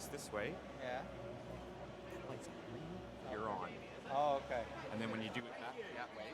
this way. Yeah. That light's green, you're on. Oh, okay. And then when you do it that way,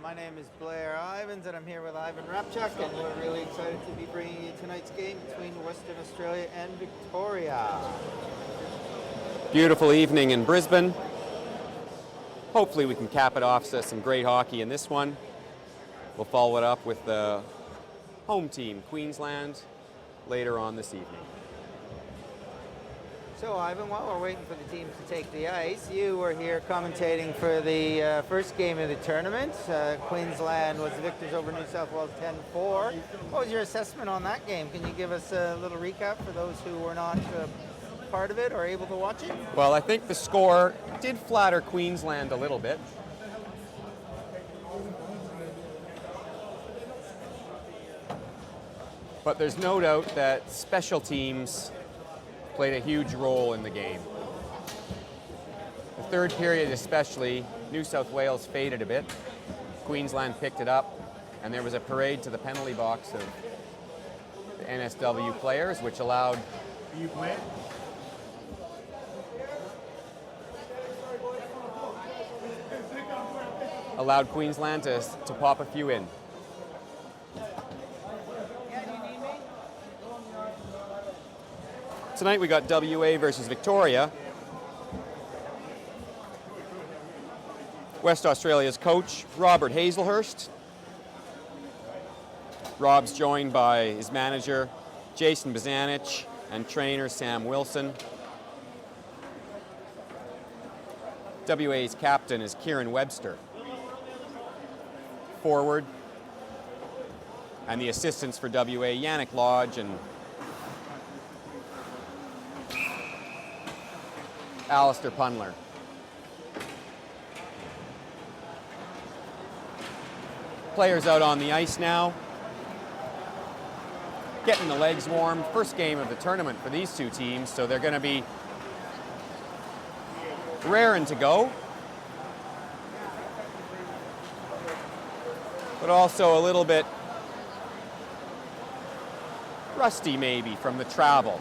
My name is Blair Ivans, and I'm here with Ivan Rapchuk, and we're really excited to be bringing you tonight's game between Western Australia and Victoria. beautiful evening in Brisbane. Hopefully we can cap it off to some great hockey in this one. We'll follow it up with the home team, Queensland, later on this evening. So, Ivan, while we're waiting for the teams to take the ice, you were here commentating for the first game of the tournament. Queensland was the victors over New South Wales 10-4. What was your assessment on that game? Can you give us a little recap for those who were not part of it or able to watch it? Well, I think the score did flatter Queensland a little bit. But there's no doubt that special teams played a huge role in the game. The third period especially, New South Wales faded a bit. Queensland picked it up, and there was a parade to the penalty box of the NSW players, which allowed Queensland to pop a few in. Tonight we got WA versus Victoria. West Australia's coach, Robert Hazelhurst. Rob's joined by his manager, Jason Bazanich, and trainer, Sam Wilson. WA's captain is Kieran Webster. Forward. And the assistants for WA, Yannick Lodge and Alistair Punler. Players out on the ice now, getting the legs warm. First game of the tournament for these two teams, so they're going to be raring to go, but also a little bit rusty maybe from the travel.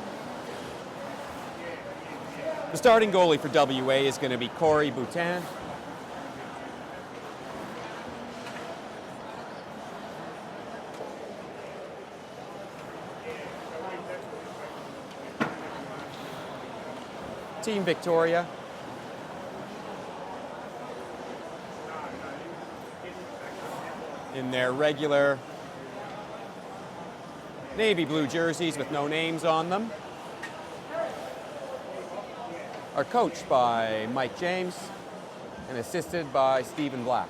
The starting goalie for WA is going to be Corey Boutin. Team Victoria. In their regular navy blue jerseys with no names on them. Are coached by Mike James and assisted by Stephen Black.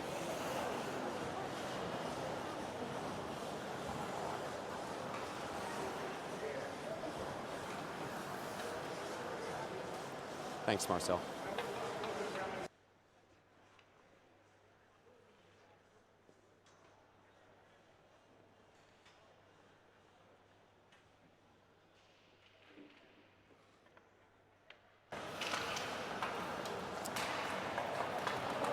Thanks, Marcel.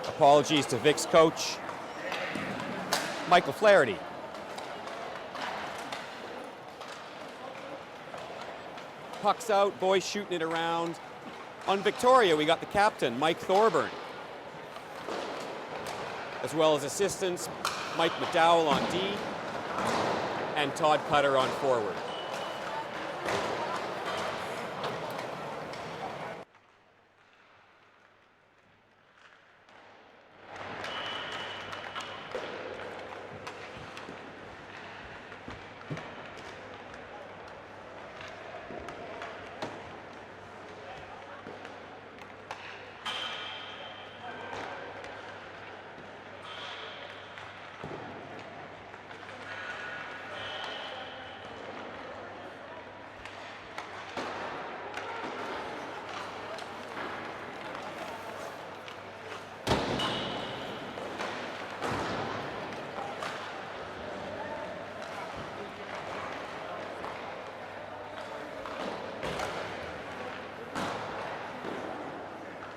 Apologies to VIC's coach, Michael Flaherty. Puck's out, boys shooting it around. On Victoria, we got the captain, Mike Thorburn, as well as assistants, Mike McDowell on D and Todd Cutter on forward.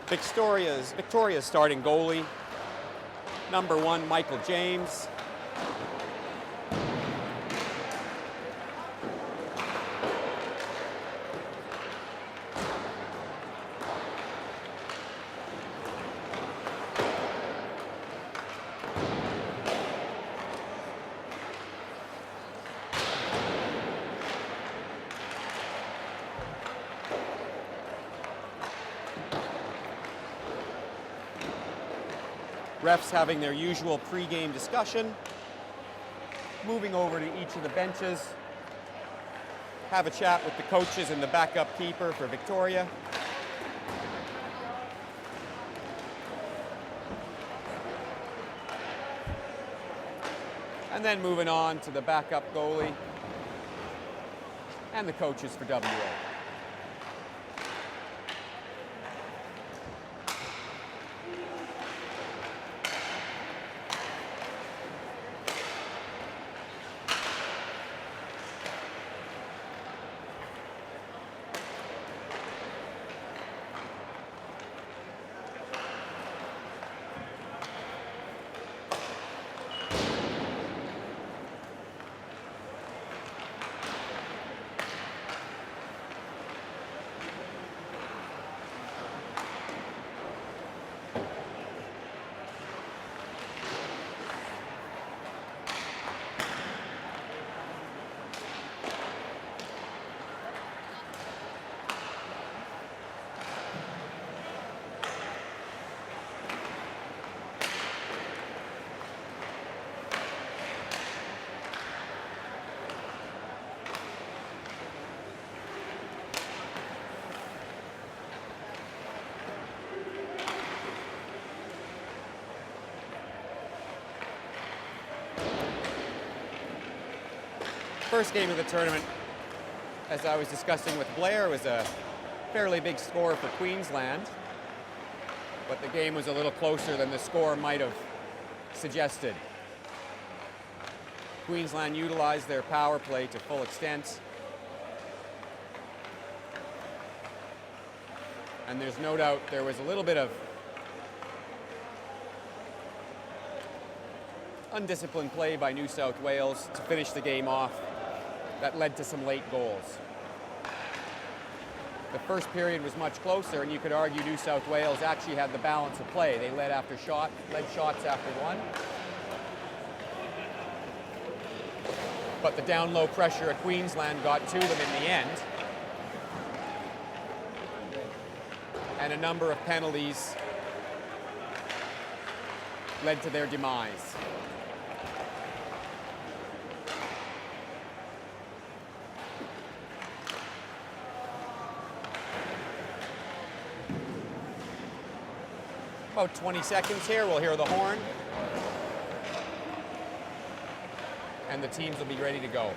Victoria's starting goalie, number 1, Michael James. Refs having their usual pre-game discussion, moving over to each of the benches, have a chat with the coaches and the backup keeper for Victoria. And then moving on to the backup goalie and the coaches for WA. First game of the tournament, as I was discussing with Blair, was a fairly big score for Queensland, but the game was a little closer than the score might have suggested. Queensland utilized their power play to full extent, and there's no doubt there was a little bit of undisciplined play by New South Wales to finish the game off that led to some late goals. The first period was much closer, and you could argue New South Wales actually had the balance of play. They led shots after one. But the down low pressure at Queensland got to them in the end. And a number of penalties led to their demise. About 20 seconds here, we'll hear the horn. And the teams will be ready to go.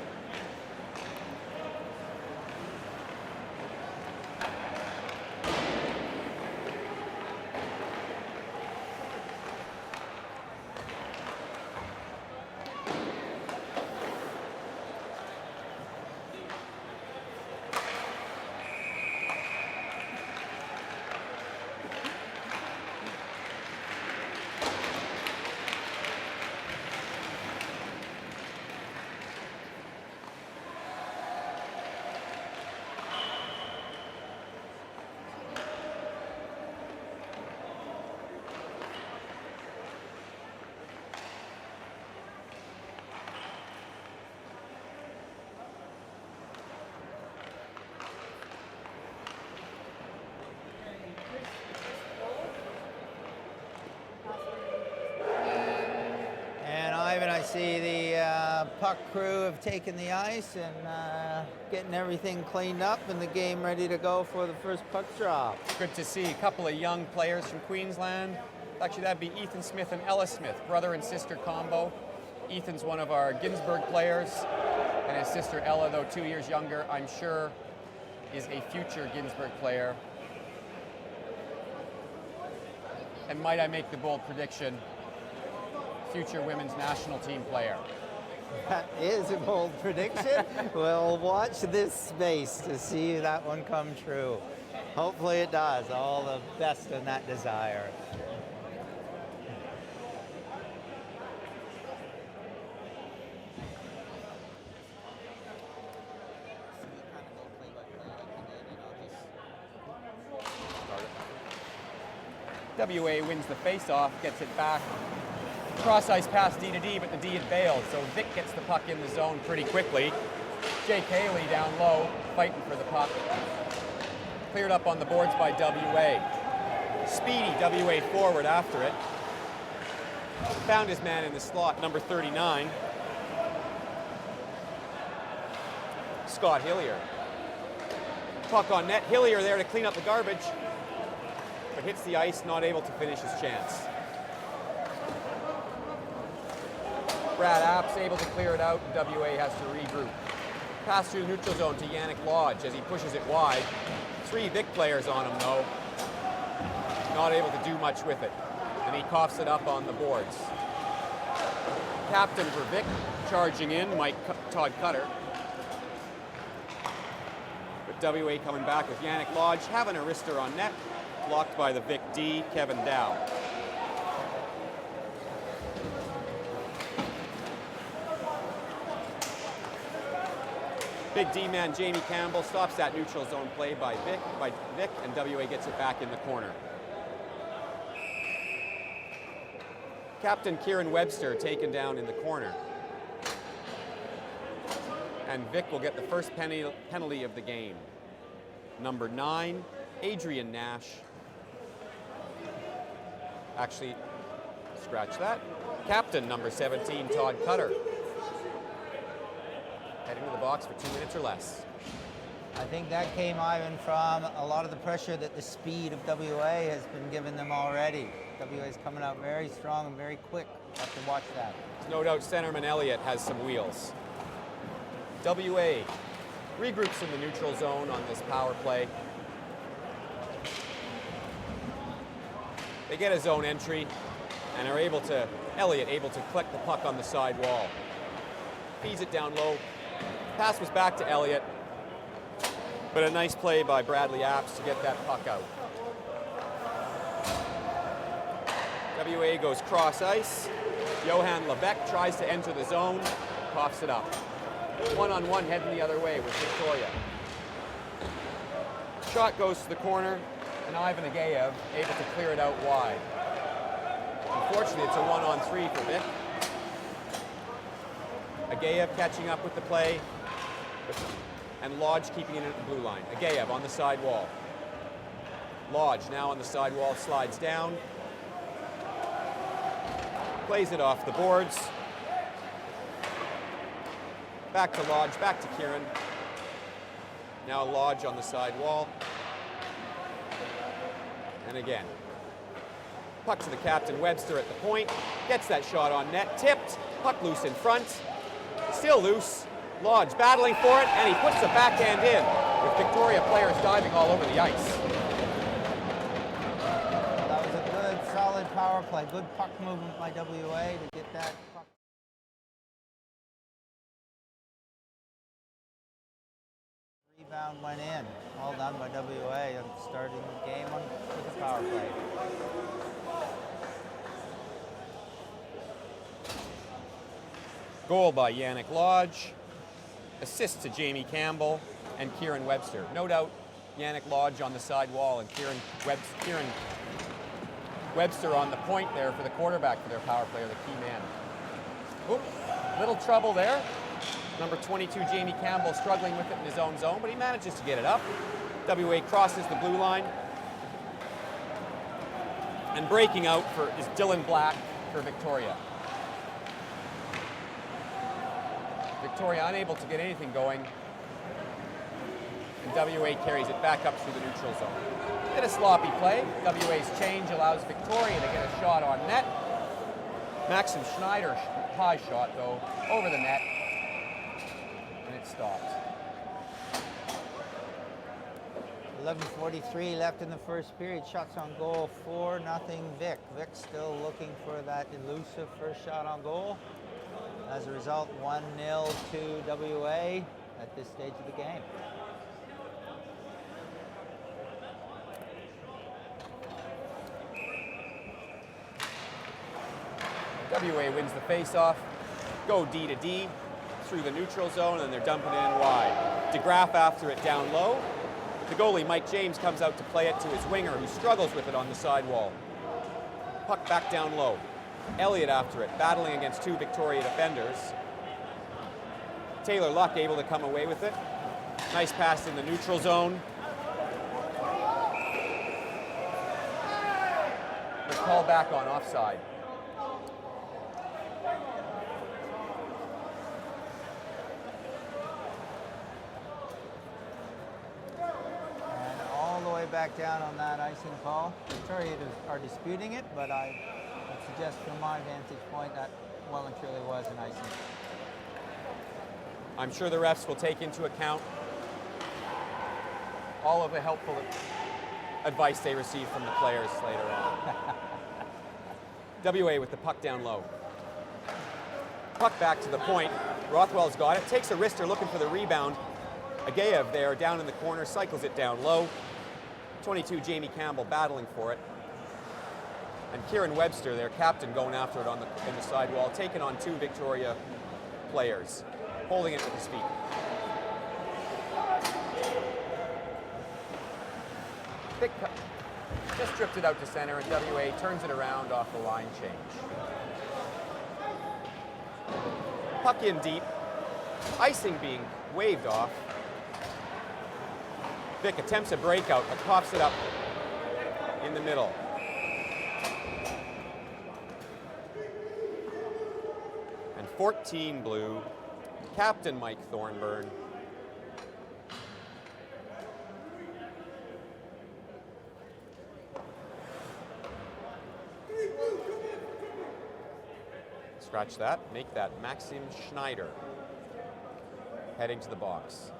see the puck crew have taken the ice and getting everything cleaned up and the game ready to go for the first puck drop. Good to see a couple of young players from Queensland. Actually, that'd be Ethan Smith and Ella Smith, brother and sister combo. Ethan's one of our Ginsburg players, and his sister Ella, though 2 years younger, I'm sure is a future Ginsburg player. And might I make the bold prediction, future women's national team player. That is a bold prediction. We'll watch this space to see that one come true. Hopefully it does. All the best in that desire. WA wins the face-off, gets it back. Cross-ice pass D to D, but the D had bailed, so Vic gets the puck in the zone pretty quickly. Jake Haley down low, fighting for the puck. Cleared up on the boards by WA. Speedy WA forward after it. Found his man in the slot, number 39. Scott Hillier. Puck on net. Hillier there to clean up the garbage, but hits the ice, not able to finish his chance. Brad Apps able to clear it out, and WA has to regroup. Pass through the neutral zone to Yannick Lodge as he pushes it wide. 3 Vic players on him though. Not able to do much with it. And he coughs it up on the boards. Captain for Vic charging in, Todd Cutter. But WA coming back with Yannick Lodge, having a wrister on net. Blocked by the Vic D, Kevin Dow. Big D man Jamie Campbell stops that neutral zone play by Vic, and WA gets it back in the corner. Captain Kieran Webster taken down in the corner. And Vic will get the first penalty of the game. Number 9, Adrian Nash. Actually, scratch that. Captain number 17, Todd Cutter. Heading to the box for 2 minutes or less. I think that came, Ivan, from a lot of the pressure that the speed of WA has been giving them already. WA is coming out very strong and very quick. Have to watch that. There's no doubt centerman Elliott has some wheels. WA regroups in the neutral zone on this power play. They get a zone entry and are Elliott able to collect the puck on the side wall. Feeds it down low. Pass was back to Elliott, but a nice play by Bradley Apps to get that puck out. WA goes cross ice. Johan Lebec tries to enter the zone, coughs it up. 1-on-1 heading the other way with Victoria. Shot goes to the corner, and Ivan Agayev able to clear it out wide. Unfortunately, it's a 1-on-3 for Vic. Agayev catching up with the play, and Lodge keeping it at the blue line. Agayev on the side wall. Lodge now on the side wall, slides down. Plays it off the boards. Back to Lodge, back to Kieran. Now Lodge on the side wall. And again. Puck to the captain, Webster at the point. Gets that shot on net, tipped. Puck loose in front. Still loose. Lodge battling for it, and he puts the backhand in, with Victoria players diving all over the ice. That was a good, solid power play. Good puck movement by WA to get that puck. Rebound went in. Well done by WA on starting the game with a power play. Goal by Yannick Lodge. Assist to Jamie Campbell and Kieran Webster. No doubt Yannick Lodge on the side wall and Kieran Webster on the point there for the quarterback for their power player, the key man. Oop, little trouble there. Number 22, Jamie Campbell, struggling with it in his own zone, but he manages to get it up. WA crosses the blue line. And breaking out is Dylan Black for Victoria. Victoria unable to get anything going. And WA carries it back up through the neutral zone. Bit of sloppy play. WA's change allows Victoria to get a shot on net. Maxim Schneider, high shot though, over the net. And it stops. 11:43 left in the first period. Shots on goal, 4-0 VIC. VIC still looking for that elusive first shot on goal. As a result, 1-0 to WA at this stage of the game. WA wins the face-off. Go D to D through the neutral zone, and they're dumping it in wide. DeGraff after it down low. The goalie, Mike James, comes out to play it to his winger, who struggles with it on the sidewall. Puck back down low. Elliott after it, battling against 2 Victoria defenders. Taylor Luck able to come away with it. Nice pass in the neutral zone. But call back on offside. Back down on that icing call. Victoria are disputing it, but I would suggest from my vantage point that well and truly was an icing. I'm sure the refs will take into account all of the helpful advice they receive from the players later on. WA with the puck down low. Puck back to the point. Rothwell's got it. Takes a wrister looking for the rebound. Agayev there down in the corner, cycles it down low. 22 Jamie Campbell battling for it. And Kieran Webster, their captain, going after it in the sidewall, taking on 2 Victoria players, holding it with his feet. Thick cut. Just dripped it out to center, and WA turns it around off the line change. Puck in deep. Icing being waved off. Vic attempts a breakout, but coughs it up in the middle. And 14 blue, captain Mike Thornburn. Scratch that, make that Maxim Schneider. Heading to the box.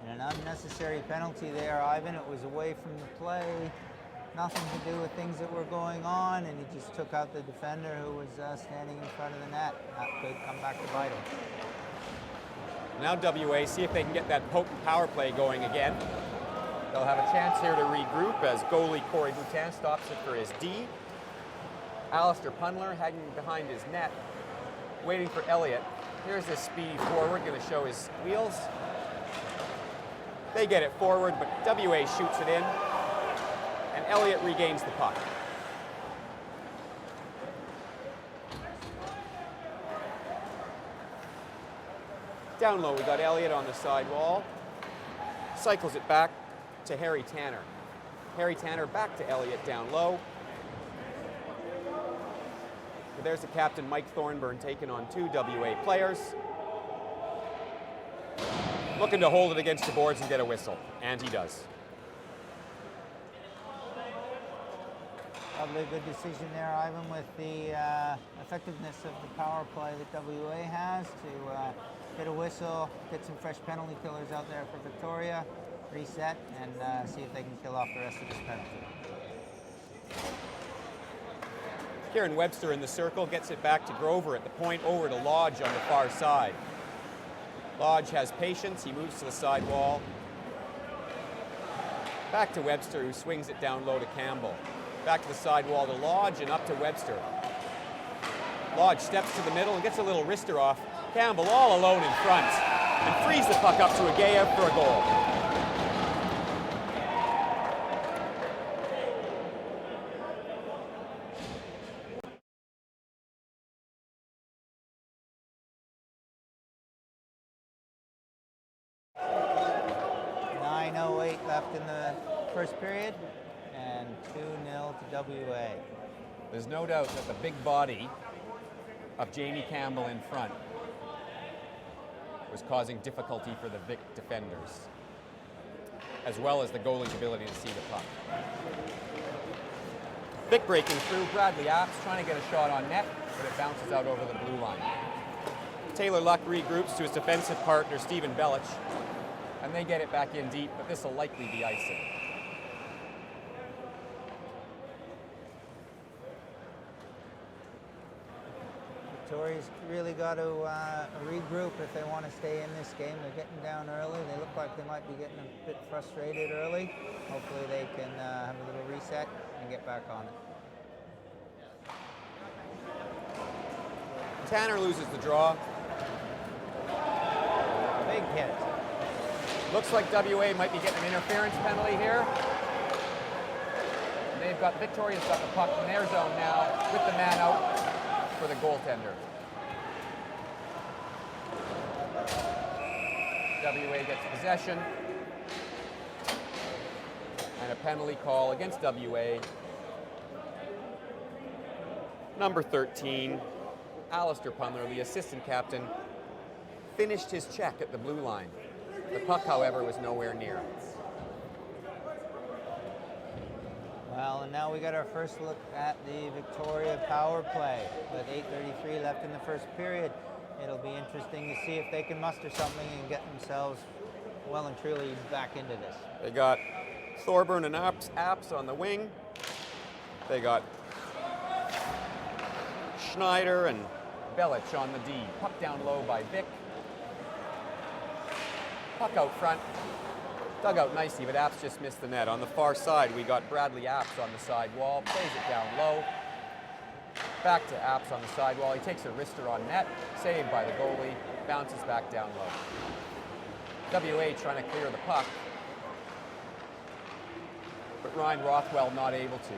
And an unnecessary penalty there, Ivan. It was away from the play. Nothing to do with things that were going on, and he just took out the defender who was standing in front of the net. That could come back to bite him. Now WA see if they can get that potent power play going again. They'll have a chance here to regroup as goalie Corey Boutin stops it for his D. Alistair Pundler hanging behind his net, waiting for Elliott. Here's this speedy forward, going to show his wheels. They get it forward, but WA shoots it in, and Elliott regains the puck. Down low, we got Elliott on the side wall. Cycles it back to Harry Tanner. Harry Tanner back to Elliott down low. But there's the captain, Mike Thornburn, taking on 2 WA players. Looking to hold it against the boards and get a whistle, and he does. Probably a good decision there, Ivan, with the effectiveness of the power play that WA has to get a whistle, get some fresh penalty killers out there for Victoria, reset, and see if they can kill off the rest of this penalty. Kieran Webster in the circle, gets it back to Grover at the point, over to Lodge on the far side. Lodge has patience, he moves to the side wall. Back to Webster, who swings it down low to Campbell. Back to the side wall to Lodge and up to Webster. Lodge steps to the middle and gets a little wrister off. Campbell all alone in front and frees the puck up to Agayev for a goal. Left in the first period, and 2-0 to WA. There's no doubt that the big body of Jamie Campbell in front was causing difficulty for the VIC defenders, as well as the goalie's ability to see the puck. VIC breaking through, Bradley Apps trying to get a shot on net, but it bounces out over the blue line. Taylor Luck regroups to his defensive partner, Stephen Belich, and they get it back in deep, but this will likely be icing. Victoria's really got to regroup if they want to stay in this game. They're getting down early. They look like they might be getting a bit frustrated early. Hopefully they can have a little reset and get back on it. Tanner loses the draw. Big hit. Looks like WA might be getting an interference penalty here. They've got, Victoria's got the puck in their zone now with the man out for the goaltender. WA gets possession. And a penalty call against WA. Number 13, Alistair Punler, the assistant captain, finished his check at the blue line. The puck, however, was nowhere near. Well, and now we got our first look at the Victoria power play. With 8:33 left in the first period, it'll be interesting to see if they can muster something and get themselves well and truly back into this. They got Thorburn and Apps on the wing. They got Schneider and Belich on the D. Puck down low by Vic. Puck out front. Dug out nicely, but Apps just missed the net. On the far side, we got Bradley Apps on the side wall. Plays it down low. Back to Apps on the side wall. He takes a wrister on net. Saved by the goalie. Bounces back down low. WA trying to clear the puck. But Ryan Rothwell not able to.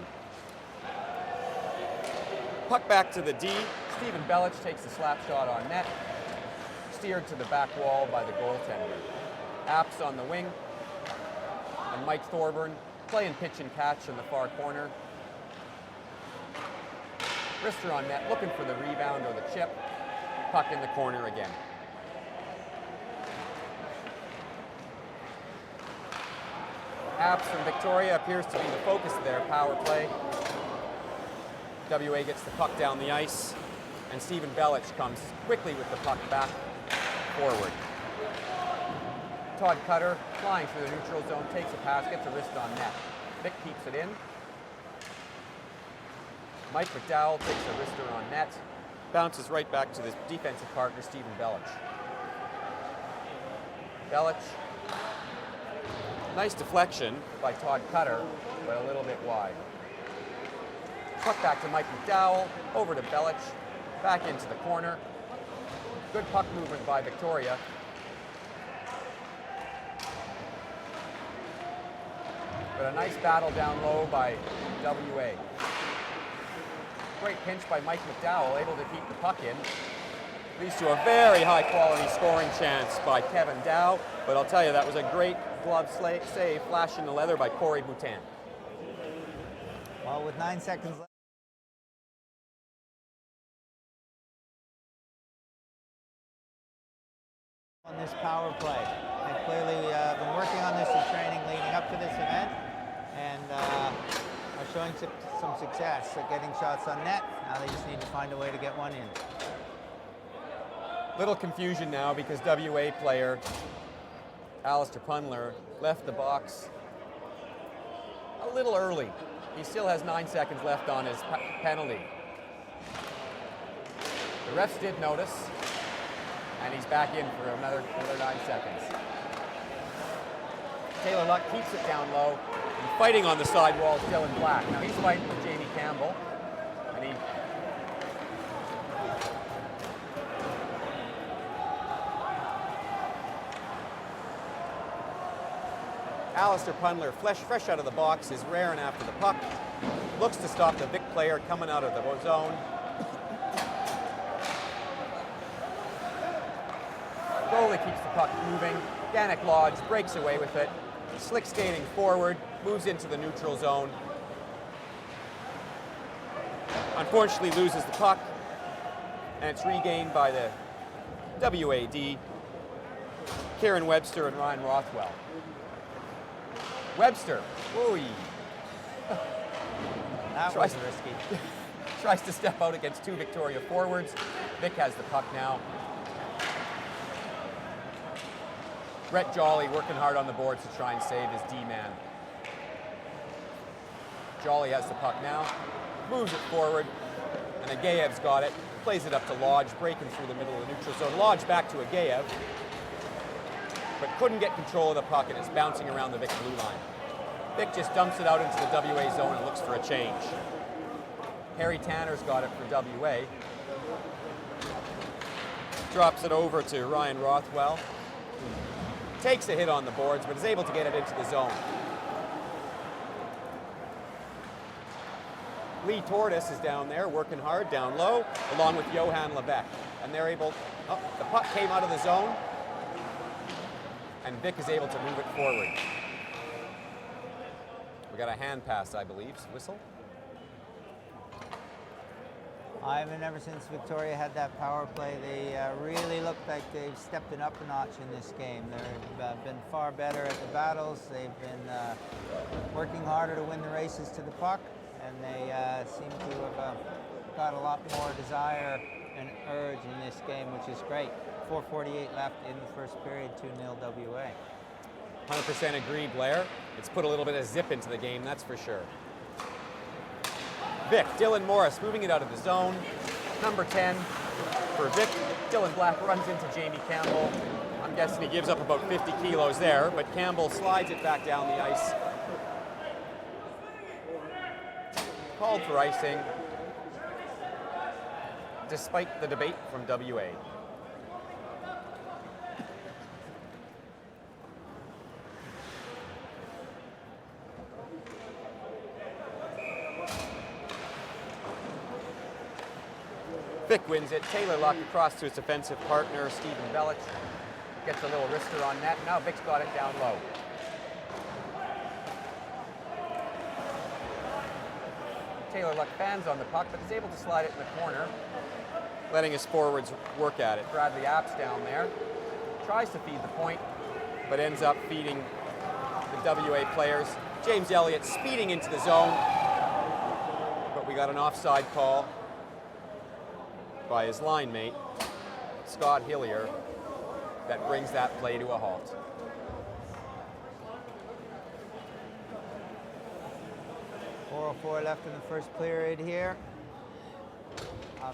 Puck back to the D. Stephen Belich takes a slap shot on net. Steered to the back wall by the goaltender. Apps on the wing. And Mike Thorburn playing pitch and catch in the far corner. Wrister on net, looking for the rebound or the chip. Puck in the corner again. Apps from Victoria appears to be the focus of their power play. WA gets the puck down the ice, and Stephen Belich comes quickly with the puck back forward. Todd Cutter, flying through the neutral zone, takes a pass, gets a wrist on net. Vic keeps it in. Mike McDowell takes a wrister on net. Bounces right back to the defensive partner, Stephen Belich. Belich, nice deflection by Todd Cutter, but a little bit wide. Puck back to Mike McDowell, over to Belich, back into the corner. Good puck movement by Victoria. But a nice battle down low by WA. Great pinch by Mike McDowell, able to keep the puck in. Leads to a very high quality scoring chance by Kevin Dow, but I'll tell you, that was a great glove save, flash in the leather by Corey Boutin. Well, with 9 seconds left on this power play. They've clearly been working on this in training leading up to this event, and are showing some success at getting shots on net. Now they just need to find a way to get one in. Little confusion now because WA player Alistair Punler left the box a little early. He still has 9 seconds left on his penalty. The refs did notice, and he's back in for another 9 seconds. Taylor Luck keeps it down low. And fighting on the sidewall is Dylan Black. Now he's fighting with Jamie Campbell, and he Alistair Punler, fresh out of the box, is raring after the puck. Looks to stop the Vic player coming out of the zone. Goalie keeps the puck moving. Danik Lodge breaks away with it. Slick skating forward, moves into the neutral zone. Unfortunately loses the puck, and it's regained by the WAD. Kieran Webster and Ryan Rothwell. Webster, ooh, That was risky. tries to step out against two Victoria forwards. Vic has the puck now. Brett Jolly working hard on the boards to try and save his D-man. Jolly has the puck now, moves it forward, and Agayev's got it, plays it up to Lodge, breaking through the middle of the neutral zone. Lodge back to Agayev, but couldn't get control of the puck, and it's bouncing around the Vic blue line. Vic just dumps it out into the WA zone and looks for a change. Harry Tanner's got it for WA. Drops it over to Ryan Rothwell. Takes a hit on the boards, but is able to get it into the zone. Lee Tortoise is down there, working hard, down low, along with Johan Levesque. And they're able, the puck came out of the zone, and Vic is able to move it forward. We got a hand pass, I believe. Whistle. Ivan, ever since Victoria had that power play, they really look like they've stepped it up a notch in this game. They've been far better at the battles. They've been working harder to win the races to the puck, and they seem to have got a lot more desire and urge in this game, which is great. 4:48 left in the first period, 2-0 WA. 100% agree, Blair. It's put a little bit of zip into the game, that's for sure. Vic, Dylan Morris moving it out of the zone. Number 10 for Vic. Dylan Black runs into Jamie Campbell. I'm guessing he gives up about 50 kilos there, but Campbell slides it back down the ice. Called for icing, despite the debate from WA. Vic wins it. Taylor Luck across to his defensive partner, Stephen Belich. Gets a little wrister on net. Now Vic's got it down low. Taylor Luck fans on the puck, but is able to slide it in the corner, letting his forwards work at it. Bradley Apps down there. Tries to feed the point, but ends up feeding the WA players. James Elliott speeding into the zone, but we got an offside call by his line mate, Scott Hillier, that brings that play to a halt. .404 left in the first period here.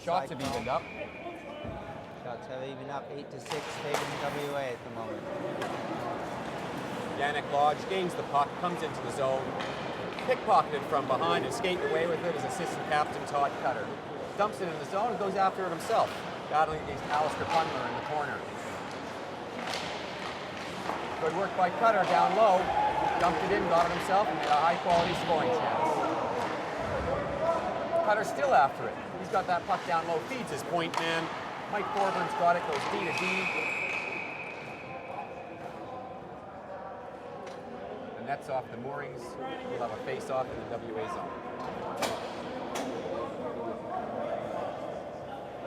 Shots have evened up. Shots have evened up, 8-6, favoring WA at the moment. Yannick Lodge gains the puck, comes into the zone, pickpocketed from behind and skating away with it as assistant captain Todd Cutter. Dumps it in the zone and goes after it himself, battling against Alistair Pundler in the corner. Good work by Cutter down low, dumped it in, got it himself, and made a high-quality scoring chance. Cutter's still after it. He's got that puck down low, feeds his point man. Mike Corburn's got it, goes D to D. The net's off the moorings. We'll have a face-off in the WA zone.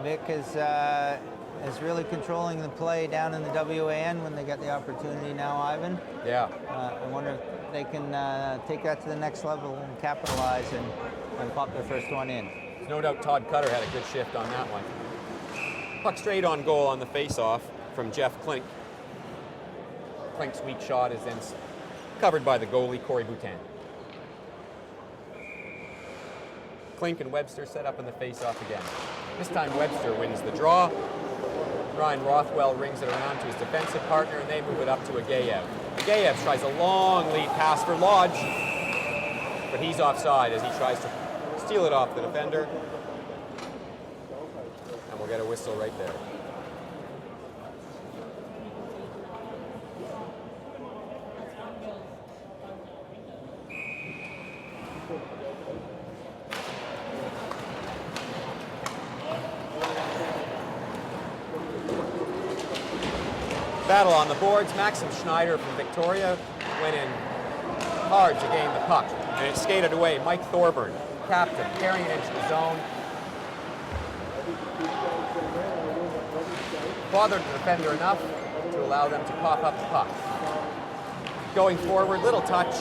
Vic is really controlling the play down in the WAN when they get the opportunity now, Ivan. Yeah. I wonder if they can take that to the next level and capitalize and pop their first one in. There's no doubt Todd Cutter had a good shift on that one. Puck straight on goal on the face-off from Jeff Klink. Klink's weak shot is then covered by the goalie, Corey Boutin. Klink and Webster set up in the face-off again. This time Webster wins the draw. Ryan Rothwell rings it around to his defensive partner, and they move it up to Agayev. Agayev tries a long lead pass for Lodge, but he's offside as he tries to steal it off the defender. And we'll get a whistle right there. Battle on the boards. Maxim Schneider from Victoria went in hard to gain the puck, and it skated away. Mike Thorburn, captain, carrying it into the zone. Bothered the defender enough to to allow them to cough up the puck. Going forward, little touch.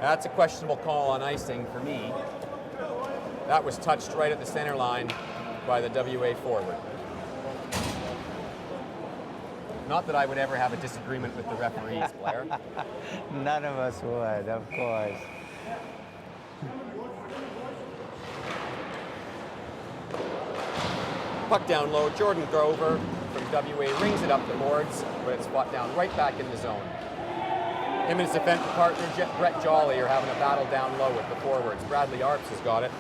That's a questionable call on icing for me. That was touched right at the center line by the WA forward. Not that I would ever have a disagreement with the referees, Blair. None of us would, of course. Puck down low, Jordan Grover from WA rings it up the boards, but it's fought down right back in the zone. Him and his defensive partner, Brett Jolly, are having a battle down low with the forwards. Bradley Arps has got it.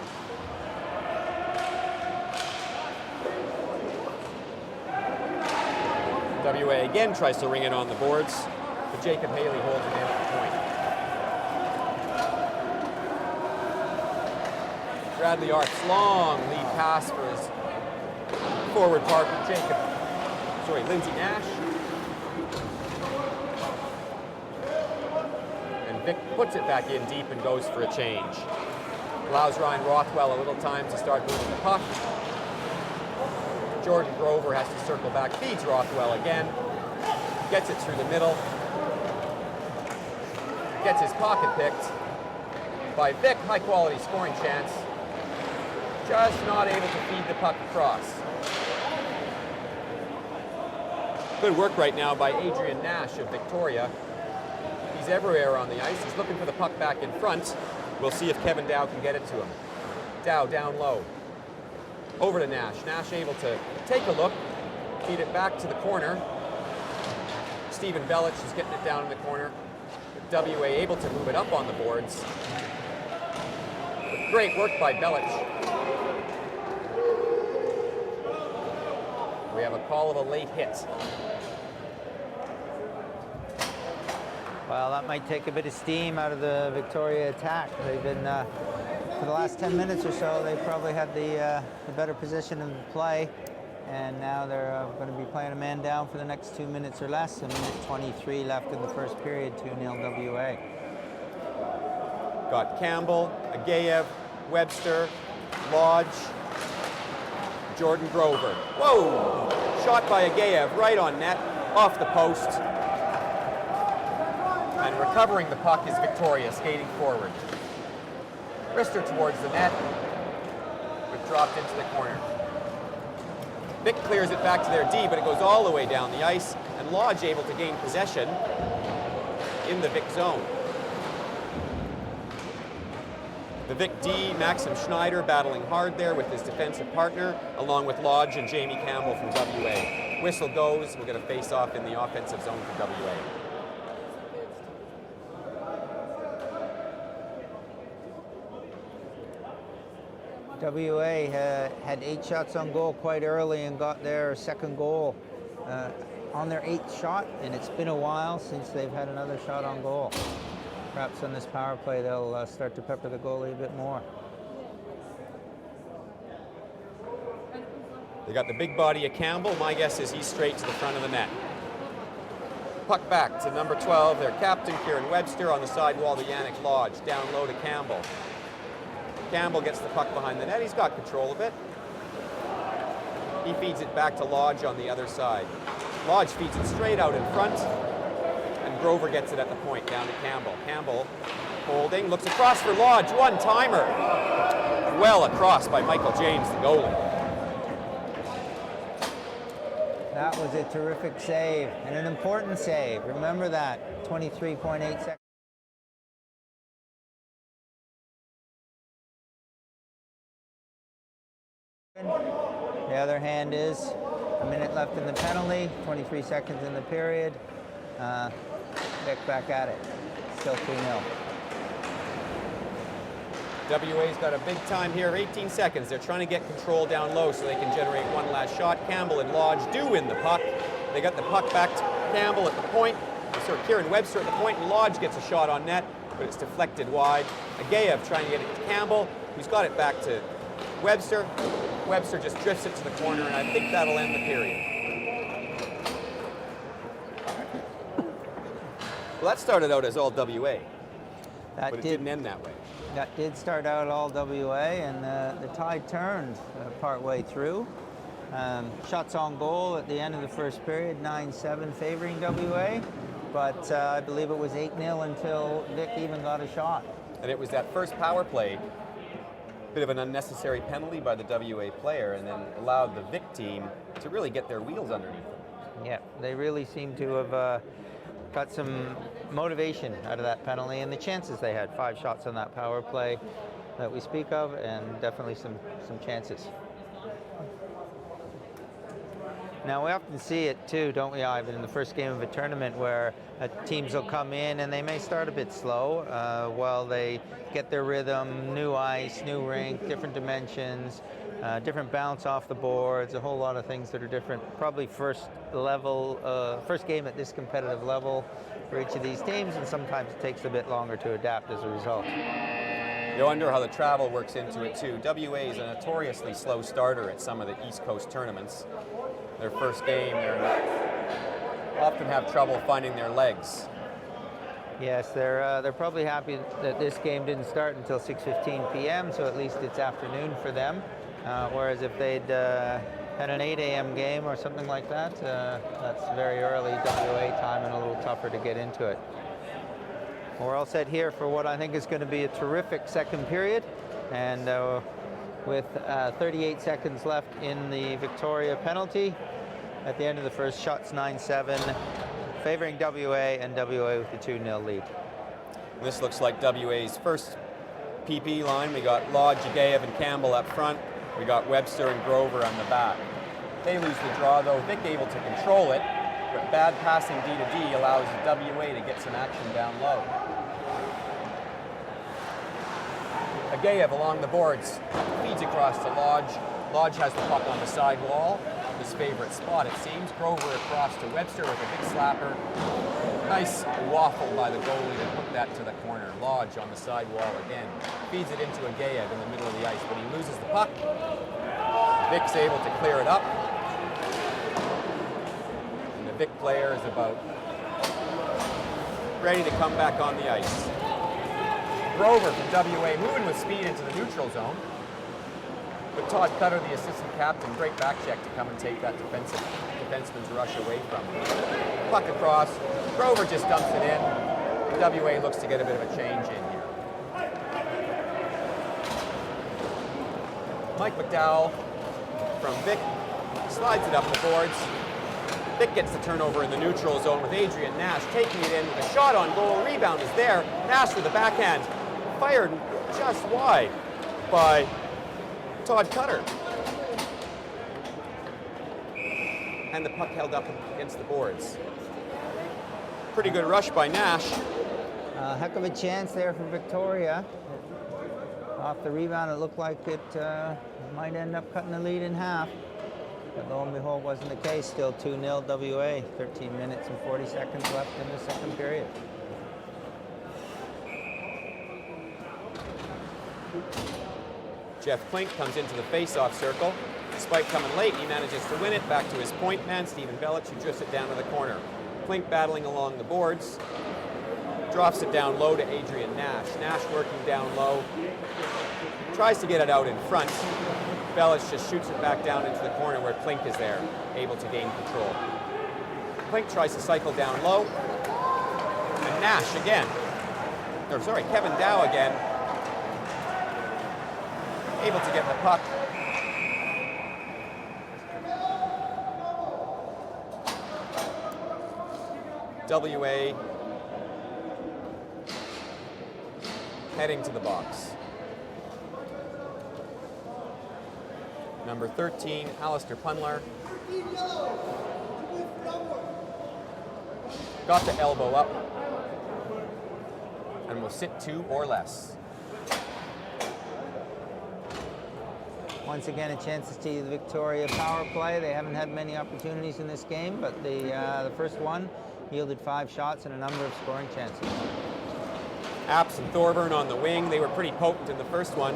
WA again tries to ring it on the boards, but Jacob Haley holds it in at the point. Bradley Arps, long lead pass for his forward partner, Lindsay Nash. And Vic puts it back in deep and goes for a change. Allows Ryan Rothwell a little time to start moving the puck. Jordan Grover has to circle back, feeds Rothwell again, gets it through the middle, gets his pocket picked by Vic, high quality scoring chance, just not able to feed the puck across. Good work right now by Adrian Nash of Victoria. He's everywhere on the ice, he's looking for the puck back in front. We'll see if Kevin Dow can get it to him. Dow down low. Over to Nash. Nash able to take a look, feed it back to the corner. Stephen Belich is getting it down in the corner. WA able to move it up on the boards. But great work by Belich. We have a call of a late hit. Well, that might take a bit of steam out of the Victoria attack. They've been, for the last 10 minutes or so, they probably had the better position of play. And now they're going to be playing a man down for the next 2 minutes or less. A minute 23 left in the first period, 2-0 WA. Got Campbell, Agayev, Webster, Lodge, Jordan Grover. Whoa! Shot by Agayev right on net, off the post. And recovering the puck is Victoria, skating forward. Wrister towards the net, but dropped into the corner. Vic clears it back to their D, but it goes all the way down the ice, and Lodge able to gain possession in the Vic zone. The Vic D, Maxim Schneider, battling hard there with his defensive partner, along with Lodge and Jamie Campbell from WA. Whistle goes, we'll get a face-off in the offensive zone for WA. WA had 8 shots on goal quite early and got their second goal on their 8th shot, and it's been a while since they've had another shot on goal. Perhaps on this power play they'll start to pepper the goalie a bit more. They got the big body of Campbell. My guess is he's straight to the front of the net. Puck back to number 12, their captain, Kieran Webster, on the side wall to Yannick Lodge. Down low to Campbell. Campbell gets the puck behind the net. He's got control of it. He feeds it back to Lodge on the other side. Lodge feeds it straight out in front, and Grover gets it at the point, down to Campbell. Campbell holding, looks across for Lodge, one-timer. Well across by Michael James, the goalie. That was a terrific save, and an important save. Remember that, 23.8 seconds. The other hand is a minute left in the penalty, 23 seconds in the period. Vic back at it, still 2-0. WA's got a big time here, 18 seconds. They're trying to get control down low so they can generate one last shot. Campbell and Lodge do win the puck. They got the puck back to Campbell at the point. Kieran Webster at the point, and Lodge gets a shot on net, but it's deflected wide. Agayev trying to get it to Campbell, who's got it back to Webster. Webster just drifts it to the corner, and I think that'll end the period. Well, that started out as all WA, but it didn't end that way. That did start out all WA, and the tide turned partway through. Shots on goal at the end of the first period, 9-7 favoring WA, but I believe it was 8-0 until Vic even got a shot. And it was that first power play, bit of an unnecessary penalty by the WA player, and then allowed the Vic team to really get their wheels underneath them. Yeah, they really seem to have got some motivation out of that penalty and the chances they had. 5 shots on that power play that we speak of, and definitely some chances. Now, we often see it too, don't we, Ivan, in the first game of a tournament where teams will come in and they may start a bit slow while they get their rhythm, new ice, new rink, different dimensions, different bounce off the boards, a whole lot of things that are different. Probably first game at this competitive level for each of these teams, and sometimes it takes a bit longer to adapt as a result. You wonder how the travel works into it too. WA is a notoriously slow starter at some of the East Coast tournaments. Their first game, they often have trouble finding their legs. Yes, they're probably happy that this game didn't start until 6:15 p.m., so at least it's afternoon for them. Whereas if they'd had an 8 a.m. game or something like that, that's very early WA time and a little tougher to get into it. We're all set here for what I think is going to be a terrific second period, and with 38 seconds left in the Victoria penalty. At the end of the first, shots 9-7, favoring WA, and WA with the 2-0 lead. This looks like WA's first PP line. We got Lodge, Agayev, and Campbell up front. We got Webster and Grover on the back. They lose the draw, though. Vic able to control it, but bad passing D to D allows WA to get some action down low. Agayev along the boards, feeds across to Lodge. Lodge has the puck on the side wall, his favorite spot it seems. Grover across to Webster with a big slapper. Nice waffle by the goalie to put that to the corner. Lodge on the side wall again. Feeds it into Agayev in the middle of the ice, but he loses the puck. Vic's able to clear it up. And the Vic player is about ready to come back on the ice. Grover from WA moving with speed into the neutral zone. But Todd Cutter, the assistant captain, great back check to come and take that defenseman's rush away from him. Puck across. Grover just dumps it in. WA looks to get a bit of a change in here. Mike McDowell from Vic slides it up the boards. Vic gets the turnover in the neutral zone with Adrian Nash taking it in with a shot on goal. Rebound is there. Nash with a backhand. Fired just wide by Todd Cutter. And the puck held up against the boards. Pretty good rush by Nash. Heck of a chance there for Victoria. Off the rebound, it looked like it might end up cutting the lead in half. But lo and behold, wasn't the case. Still 2-0 WA. 13 minutes and 40 seconds left in the second period. Jeff Klink comes into the face-off circle. Despite coming late, he manages to win it. Back to his point man, Stephen Belich, who drifts it down to the corner. Klink battling along the boards. Drops it down low to Adrian Nash. Nash working down low. Tries to get it out in front. Belich just shoots it back down into the corner where Klink is there, able to gain control. Klink tries to cycle down low. And Nash again. Or sorry, Kevin Dow again. Able to get the puck. WA heading to the box. Number 13, Alistair Punlar. Got the elbow up and will sit 2 or less. Once again, a chance to see the Victoria power play. They haven't had many opportunities in this game, but the first one yielded 5 shots and a number of scoring chances. Apps and Thorburn on the wing. They were pretty potent in the first one.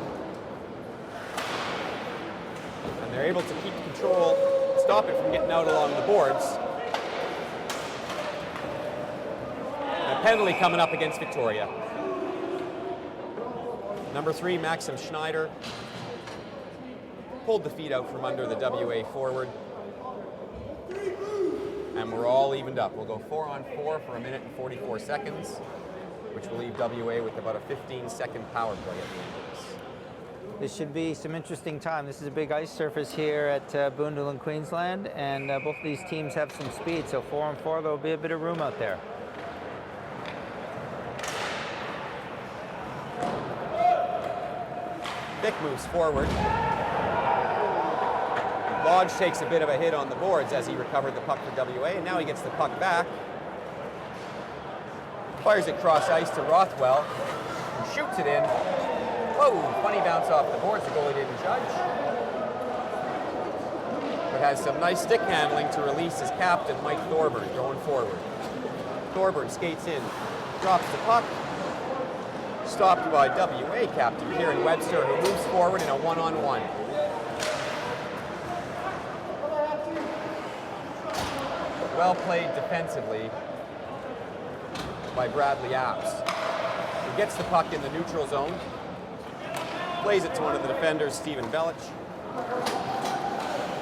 And they're able to keep control, stop it from getting out along the boards. And a penalty coming up against Victoria. Number 3, Maxim Schneider. pulled the feet out from under the WA forward. And we're all evened up. We'll go 4-on-4 for 1 minute and 44 seconds, which will leave WA with about a 15-second power play at the end of this. This should be some interesting time. This is a big ice surface here at Boondall in Queensland, and both of these teams have some speed, so 4-on-4, there will be a bit of room out there. VIC moves forward. Lodge takes a bit of a hit on the boards as he recovered the puck for WA, and now he gets the puck back. Fires it cross ice to Rothwell, and shoots it in. Whoa, funny bounce off the boards, the goalie didn't judge. But has some nice stick handling to release his captain, Mike Thorburn, going forward. Thorburn skates in, drops the puck. Stopped by WA captain Kieran Webster, who moves forward in a 1-on-1. Well played defensively by Bradley Apps. He gets the puck in the neutral zone, plays it to one of the defenders, Stephen Bellich.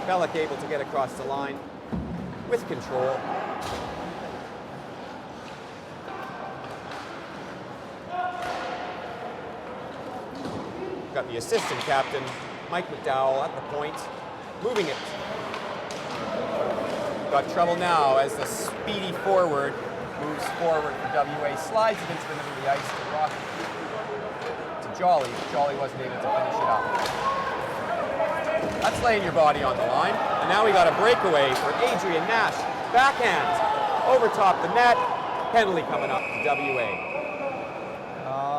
Bellich able to get across the line with control. Got the assistant captain, Mike McDowell, at the point, moving it. Got trouble now as the speedy forward moves forward for WA, slides it into the middle of the ice to Rock, to Jolly. Jolly wasn't able to finish it up. That's laying your body on the line. And now we got a breakaway for Adrian Nash. Backhand over top the net. Penalty coming up to WA.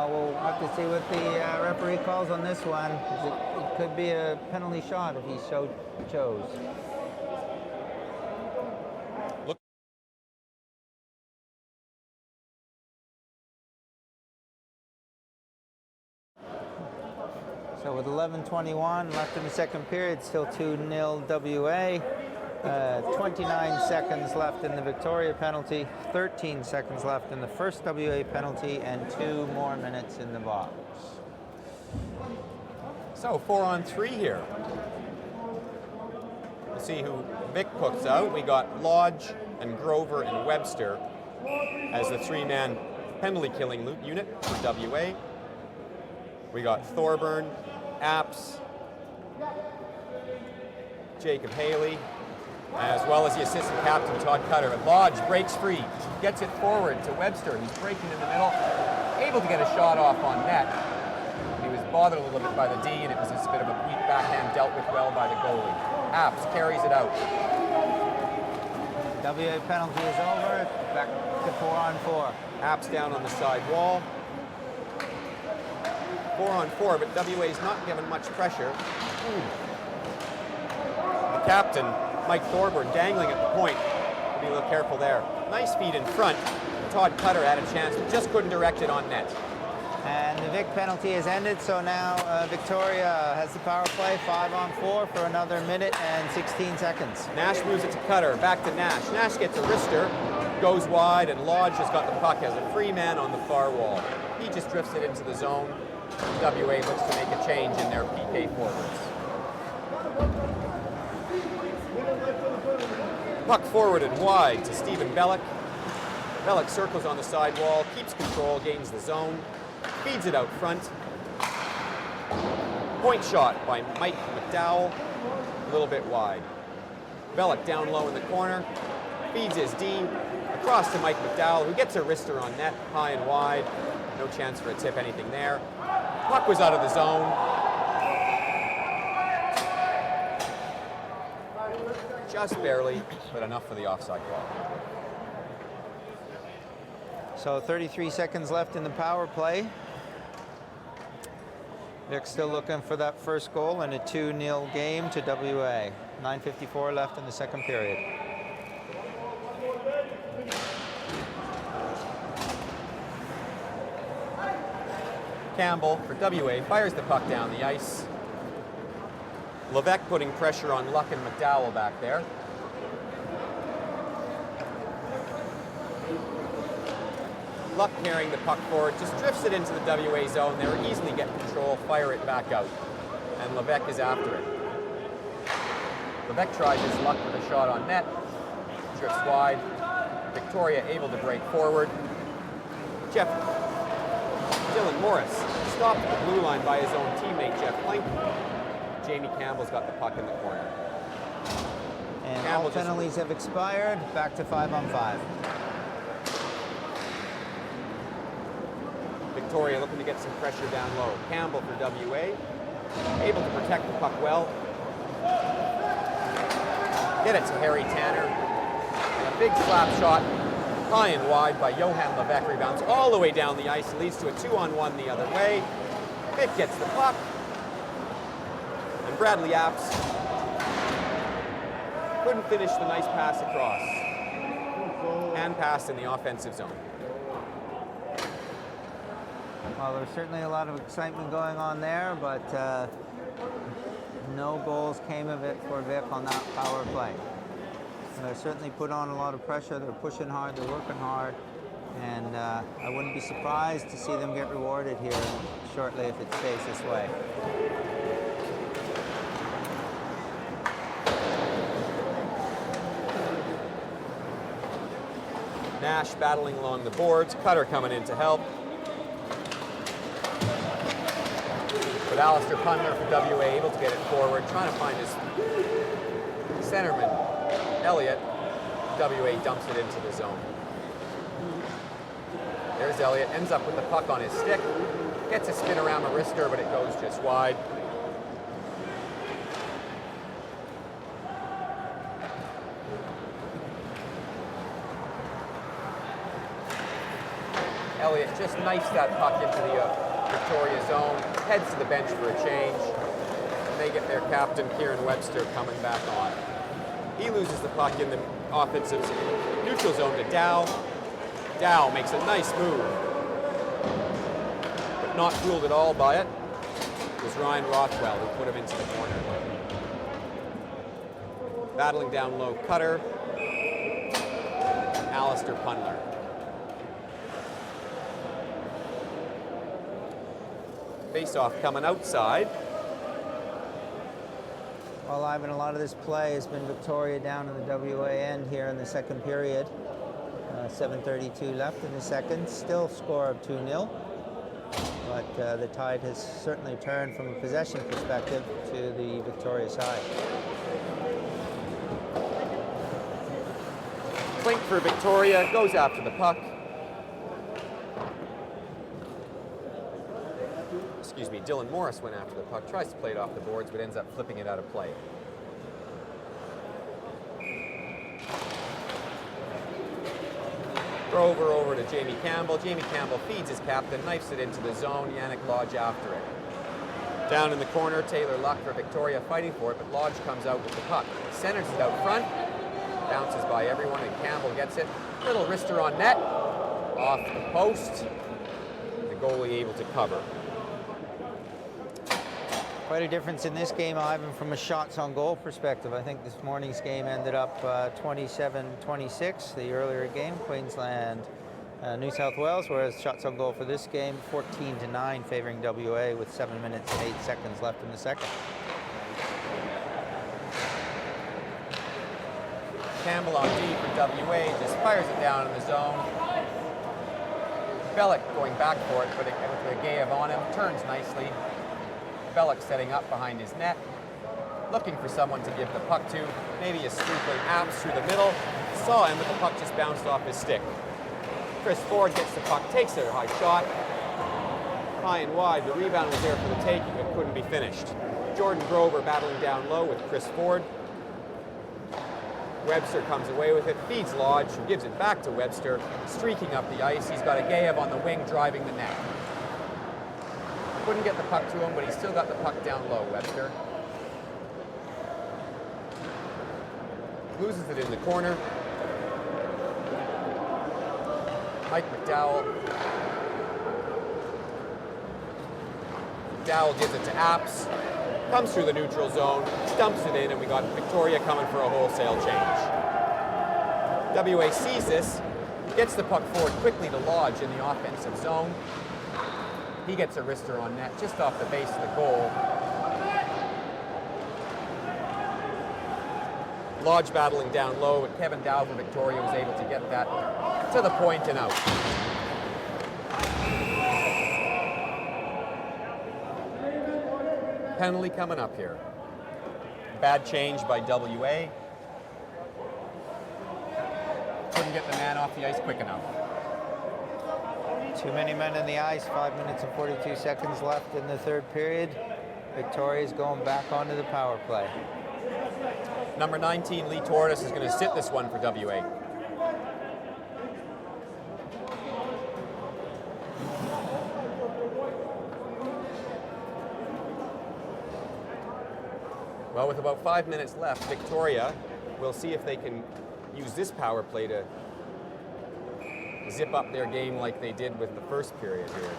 We'll have to see what the referee calls on this one. It could be a penalty shot if he so chose. Look. So with 11:21 left in the second period, still 2-0 WA. 29 seconds left in the Victoria penalty, 13 seconds left in the first WA penalty, and 2 more minutes in the box. So 4-on-3 here. We'll see who Vic puts out. We got Lodge and Grover and Webster as the 3-man penalty killing unit for WA. We got Thorburn, Apps, Jacob Haley, as well as the assistant captain, Todd Cutter. And Lodge breaks free, gets it forward to Webster. He's breaking in the middle, able to get a shot off on net. He was bothered a little bit by the D, and it was just a bit of a weak backhand dealt with well by the goalie. Apps carries it out. WA penalty is over, back to 4-on-4. Apps down on the side wall. 4-on-4, but WA's not given much pressure. The captain, Mike Thorburn, dangling at the point. Be a little careful there. Nice feed in front. Todd Cutter had a chance, but just couldn't direct it on net. And the Vic penalty has ended, so now Victoria has the power play, 5-on-4 for another minute and 16 seconds. Nash moves it to Cutter, back to Nash. Nash gets a wrister, goes wide, and Lodge has got the puck as a free man on the far wall. He just drifts it into the zone. WA looks to make a change in their PK forwards. Puck forward and wide to Stephen Bellich. Bellich circles on the side wall, keeps control, gains the zone, feeds it out front. Point shot by Mike McDowell, a little bit wide. Bellich down low in the corner, feeds his D, across to Mike McDowell, who gets a wrister on net, high and wide. No chance for a tip, anything there. Puck was out of the zone. Just barely, but enough for the offside call. So 33 seconds left in the power play. Vic's still looking for that first goal in a 2-0 game to WA. 9:54 left in the second period. Campbell for WA fires the puck down the ice. Levesque putting pressure on Luck and McDowell back there. Luck carrying the puck forward, just drifts it into the WA zone. They will easily get control, fire it back out. And Levesque is after it. VIC tries his luck with a shot on net. Drifts wide. Victoria able to break forward. Jeff Dylan Morris stopped at the blue line by his own teammate Jeff Klink. Jamie Campbell's got the puck in the corner. And Campbell all penalties have expired. Back to 5-on-5. Victoria looking to get some pressure down low. Campbell for WA. Able to protect the puck well. Get it to Harry Tanner. And a big slap shot, high and wide by Johan Levesque. Rebounds all the way down the ice. Leads to a 2-on-1 the other way. Vic gets the puck. And Bradley Apps couldn't finish the nice pass across. Hand pass in the offensive zone. Well, there's certainly a lot of excitement going on there, but no goals came of it for Vic on that power play. They're certainly put on a lot of pressure. They're pushing hard, they're working hard, and I wouldn't be surprised to see them get rewarded here shortly if it stays this way. Nash battling along the boards. Cutter coming in to help. But Alistair Pundler for WA able to get it forward, trying to find his centerman, Elliott. WA dumps it into the zone. There's Elliott, ends up with the puck on his stick. Gets a spin around the wrister, but it goes just wide. Elliott just knifes that puck into the Victoria zone, heads to the bench for a change, and they get their captain, Kieran Webster, coming back on. He loses the puck in the offensive neutral zone to Dow. Dow makes a nice move, but not fooled at all by it. It was Ryan Rothwell who put him into the corner. Battling down low, Cutter, Alistair Pundler. Face-off coming outside. Well, Ivan, a lot of this play has been Victoria down in the WA end here in the second period. 7:32 left in the second. Still score of 2-0. But the tide has certainly turned from a possession perspective to the Victoria side. Klink for Victoria, goes after the puck. Excuse me, Dylan Morris went after the puck, tries to play it off the boards, but ends up flipping it out of play. Grover over to Jamie Campbell. Jamie Campbell feeds his captain, knifes it into the zone. Yannick Lodge after it. Down in the corner, Taylor Luck for Victoria fighting for it, but Lodge comes out with the puck. Centers it out front, bounces by everyone, and Campbell gets it. Little wrister on net, off the post. The goalie able to cover. Quite a difference in this game, Ivan, from a shots on goal perspective. I think this morning's game ended up 27-26, the earlier game, Queensland, New South Wales, whereas shots on goal for this game, 14-9, favoring WA with 7 minutes and 8 seconds left in the second. Campbell on D for WA, just fires it down in the zone. Bellick going back for it, but with a Gayev on him, turns nicely. Bellick setting up behind his net, looking for someone to give the puck to. Maybe a streaker Apps through the middle. Saw him, but the puck just bounced off his stick. Chris Ford gets the puck, takes it, a high shot. High and wide, the rebound was there for the taking, but couldn't be finished. Jordan Grover battling down low with Chris Ford. Webster comes away with it, feeds Lodge, who gives it back to Webster, streaking up the ice. He's got a Gayev on the wing driving the net. Couldn't get the puck to him, but he's still got the puck down low, Webster. Loses it in the corner. Mike McDowell. McDowell gives it to Apps. Comes through the neutral zone, dumps it in, and we got Victoria coming for a wholesale change. WA sees this, gets the puck forward quickly to Lodge in the offensive zone. He gets a wrister on net just off the base of the goal. Lodge battling down low, but Kevin Dow for Victoria was able to get that to the point and out. Penalty coming up here. Bad change by WA. Couldn't get the man off the ice quick enough. Too many men in the ice, 5 minutes and 42 seconds left in the third period. Victoria's going back onto the power play. Number 19, Lee Torres, is going to sit this one for WA. Well, with about 5 minutes left, Victoria will see if they can use this power play to zip up their game like they did with the first period here.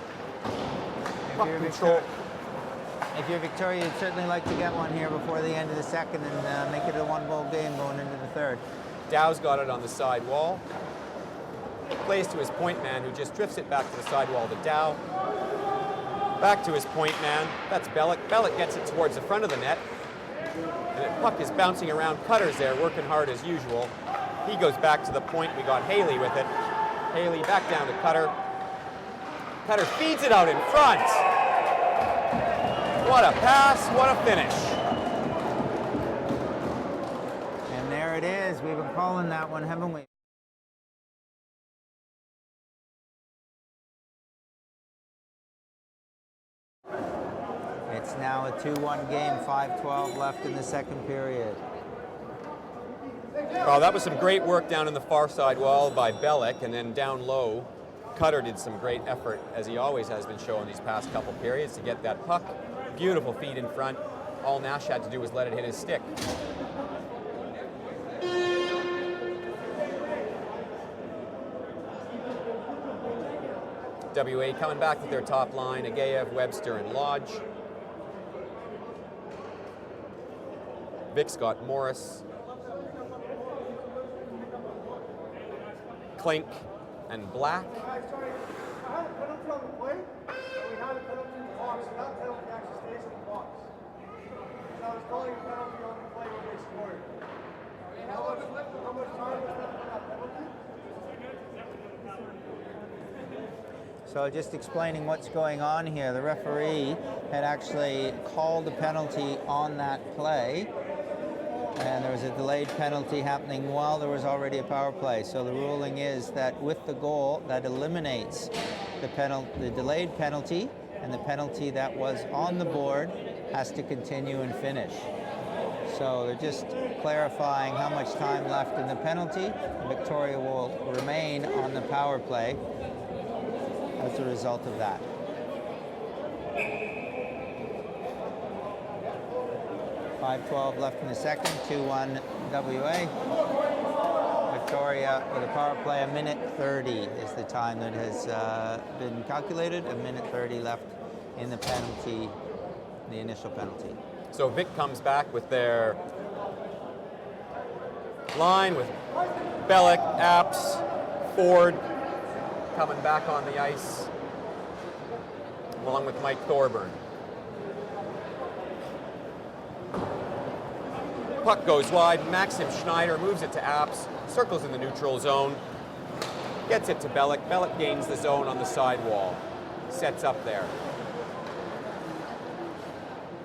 If you're Victoria, you'd certainly like to get one here before the end of the second and make it a one-goal game going into the third. Dow's got it on the side wall. Plays to his point man, who just drifts it back to the side wall to Dow. Back to his point man. That's Bellick. Bellick gets it towards the front of the net. And the puck is bouncing around. Cutter's there, working hard as usual. He goes back to the point. We got Haley with it. Haley back down to Cutter. Cutter feeds it out in front. What a pass, what a finish. And there it is. We've been calling that one, haven't we? It's now a 2-1 game, 5:12 left in the second period. Well, that was some great work down in the far side wall by Bellick, and then down low, Cutter did some great effort, as he always has been showing these past couple periods, to get that puck. Beautiful feed in front. All Nash had to do was let it hit his stick. WA coming back with their top line, Agayev, Webster, and Lodge. Vic's got Morris, Klink, and Black. So just explaining what's going on here, the referee had actually called a penalty on that play, and there was a delayed penalty happening while there was already a power play. So the ruling is that with the goal, that eliminates the delayed penalty, and the penalty that was on the board has to continue and finish. So they're just clarifying how much time left in the penalty. Victoria will remain on the power play as a result of that. .5:12 left in the second, 2-1 WA. Victoria with a power play, 1:30 is the time that has been calculated, 1:30 left in the penalty, the initial penalty. So Vic comes back with their line with Bellick, Apps, Ford coming back on the ice, along with Mike Thorburn. Puck goes wide. Maxim Schneider moves it to Apps, circles in the neutral zone, gets it to Bellick. Bellick gains the zone on the side wall, sets up there.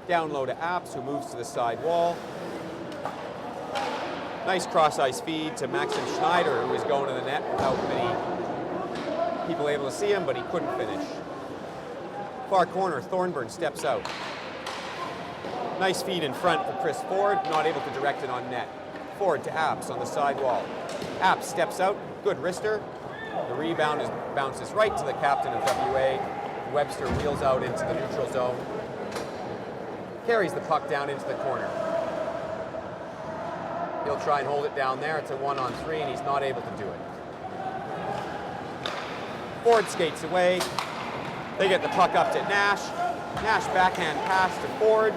Down low to Apps, who moves to the side wall. Nice cross-ice feed to Maxim Schneider, who was going to the net without many people able to see him, but he couldn't finish. Far corner, Thornburn steps out. Nice feed in front for Chris Ford, not able to direct it on net. Ford to Apps on the side wall. Apps steps out, good wrister. The rebound bounces right to the captain of WA. Webster wheels out into the neutral zone. Carries the puck down into the corner. He'll try and hold it down there. It's a 1-on-3, and he's not able to do it. Ford skates away. They get the puck up to Nash. Nash backhand pass to Ford.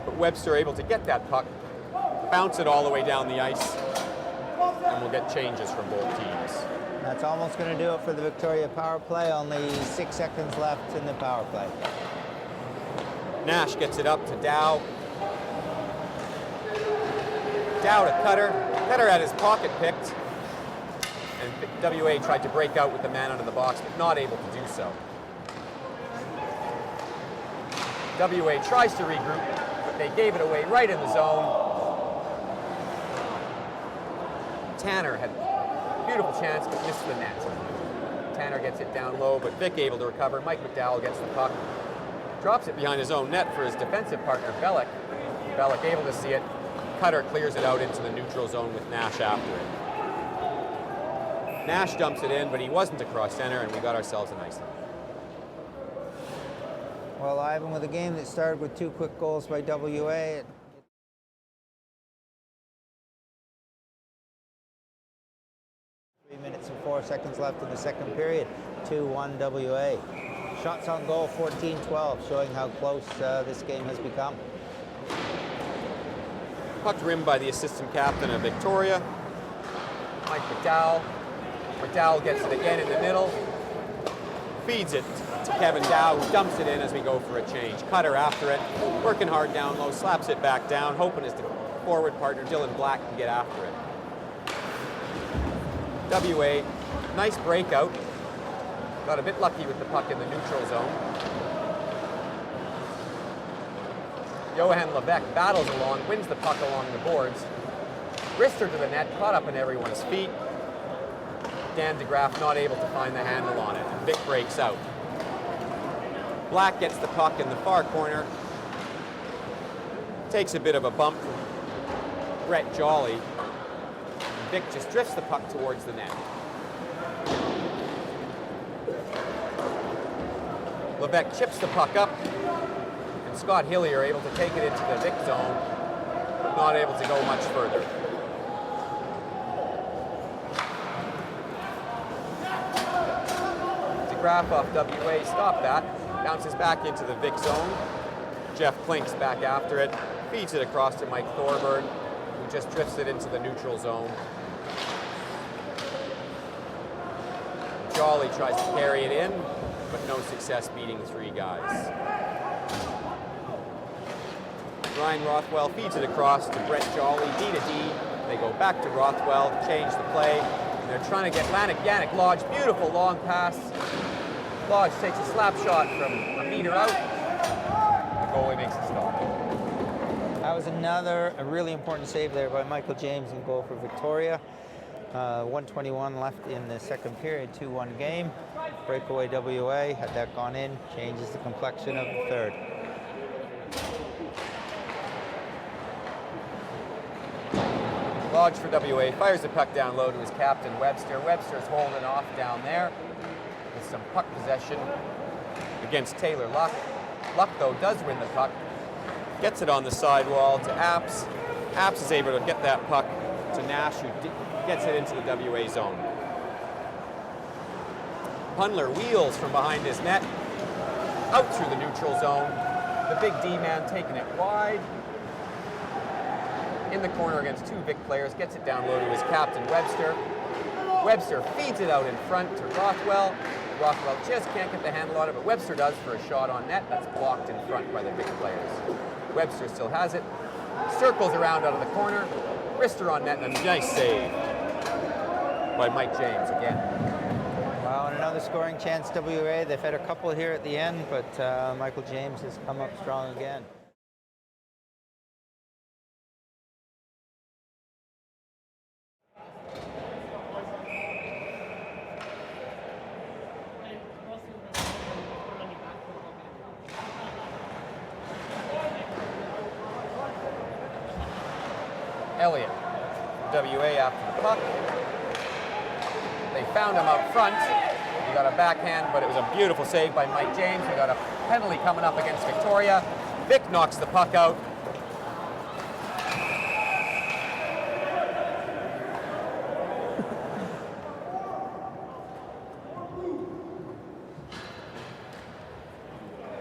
But Webster able to get that puck, bounce it all the way down the ice, and we'll get changes from both teams. That's almost going to do it for the Victoria power play. Only 6 seconds left in the power play. Nash gets it up to Dow. Dow to Cutter. Cutter had his pocket picked. And WA tried to break out with the man out of the box, but not able to do so. WA tries to regroup, but they gave it away right in the zone. Tanner had a beautiful chance, but missed the net. Tanner gets it down low, but Vic able to recover. Mike McDowell gets the puck. Drops it behind his own net for his defensive partner, Bellick. Bellick able to see it. Cutter clears it out into the neutral zone with Nash after it. Nash dumps it in, but he wasn't across center, and we got ourselves an icing. Well, Ivan, with a game that started with 2 quick goals by WA, 3 minutes and 4 seconds left in the second period. 2-1 WA. Shots on goal 14-12, showing how close this game has become. Puck rimmed by the assistant captain of Victoria, Mike McDowell. McDowell gets it again in the middle, feeds it to Kevin Dow, who dumps it in as we go for a change. Cutter after it, working hard down low, slaps it back down, hoping his forward partner Dylan Black can get after it. WA, nice breakout. Got a bit lucky with the puck in the neutral zone. Johan Levesque battles along, wins the puck along the boards. Wrister to the net, caught up in everyone's feet. Dan DeGraff not able to find the handle on it, and Vic breaks out. Black gets the puck in the far corner. Takes a bit of a bump from Brett Jolly. And Vic just drifts the puck towards the net. Levesque chips the puck up, and Scott Hillier able to take it into the Vic zone, but not able to go much further. DeGraff off WA, stop that. Bounces back into the Vic zone. Jeff Klink's back after it, feeds it across to Mike Thorburn, who just drifts it into the neutral zone. Jolly tries to carry it in, but no success beating 3 guys. Ryan Rothwell feeds it across to Brett Jolly, D to D. They go back to Rothwell to change the play. And they're trying to get Yannick Lodge, beautiful long pass. Lodge takes a slap shot from a meter out. The goalie makes a stop. That was a really important save there by Michael James in goal for Victoria. 1:21 left in the second period, 2-1 game. Breakaway WA, had that gone in, changes the complexion of the third. Lodge for WA fires the puck down low to his captain, Webster. Webster's holding off down there with some puck possession against Taylor Luck. Luck, though, does win the puck. Gets it on the sidewall to Apps. Apps is able to get that puck to Nash, who gets it into the WA zone. Hundler wheels from behind his net, out through the neutral zone. The big D-man taking it wide. In the corner against 2 Vic players, gets it down low to his captain, Webster. Webster feeds it out in front to Rothwell. Rothwell just can't get the handle on it, but Webster does for a shot on net. That's blocked in front by the Vic players. Webster still has it. Circles around out of the corner. Wrister on net, and a nice save by Mike James again. Wow, and another scoring chance, WA. They've had a couple here at the end, but Michael James has come up strong again. Elliott, WA after the puck. They found him out front. He got a backhand, but it was a beautiful save by Mike James. We got a penalty coming up against Victoria. Vic knocks the puck out.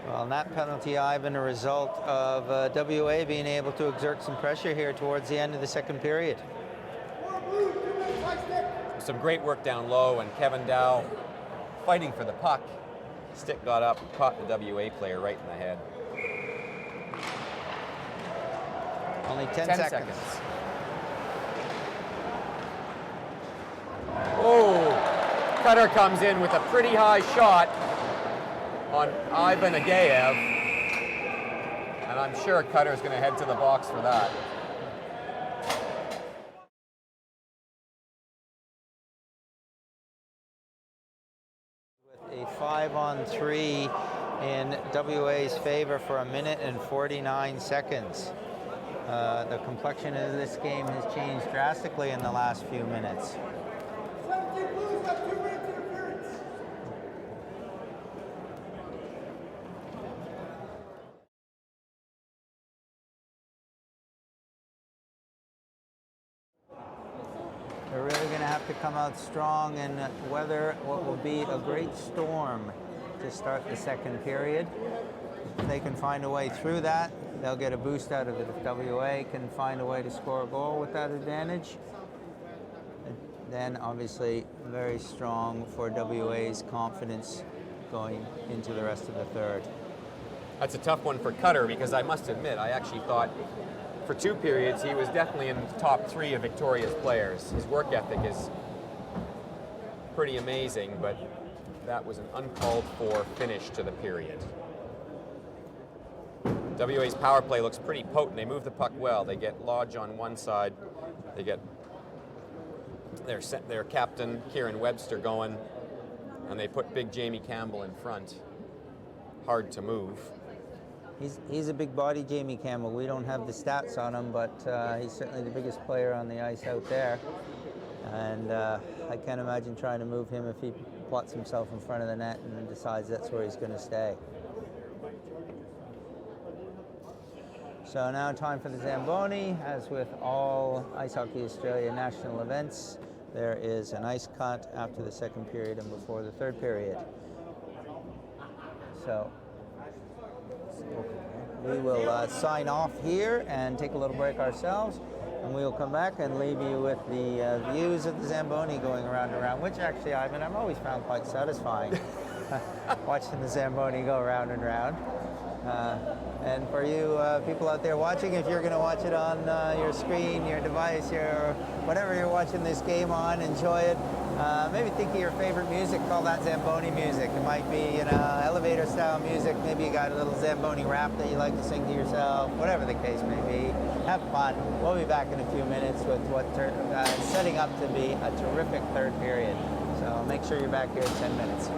Well, and that penalty, Ivan, a result of WA being able to exert some pressure here towards the end of the second period. Some great work down low, and Kevin Dow fighting for the puck. Stick got up, caught the WA player right in the head. Only 10 seconds. Oh, Cutter comes in with a pretty high shot on Ivan Agayev. And I'm sure Cutter's going to head to the box for that. With a 5-on-3 in WA's favor for 1 minute and 49 seconds. The complexion of this game has changed drastically in the last few minutes. They're really going to have to come out strong and weather what will be a great storm to start the second period. If they can find a way through that, they'll get a boost out of it. If WA can find a way to score a goal with that advantage, then obviously very strong for WA's confidence going into the rest of the third. That's a tough one for Cutter because I must admit, I actually thought for 2 periods he was definitely in the top 3 of Victoria's players. His work ethic is pretty amazing, but that was an uncalled for finish to the period. WA's power play looks pretty potent. They move the puck well. They get Lodge on one side. They get their captain, Kieran Webster, going, and they put big Jamie Campbell in front. Hard to move. He's a big body, Jamie Campbell. We don't have the stats on him, but he's certainly the biggest player on the ice out there. And I can't imagine trying to move him if he plots himself in front of the net and decides that's where he's going to stay. So now time for the Zamboni. As with all Ice Hockey Australia national events, there is an ice cut after the second period and before the third period. So we will sign off here and take a little break ourselves, and we will come back and leave you with the views of the Zamboni going around and around, which actually, Ivan, I've always found quite satisfying, watching the Zamboni go round and round. And for you people out there watching, if you're going to watch it on your screen, your device, your whatever you're watching this game on, enjoy it. Maybe think of your favorite music, call that Zamboni music. It might be, elevator style music. Maybe you got a little Zamboni rap that you like to sing to yourself, whatever the case may be. Have fun. We'll be back in a few minutes with what's setting up to be a terrific third period. So make sure you're back here in 10 minutes.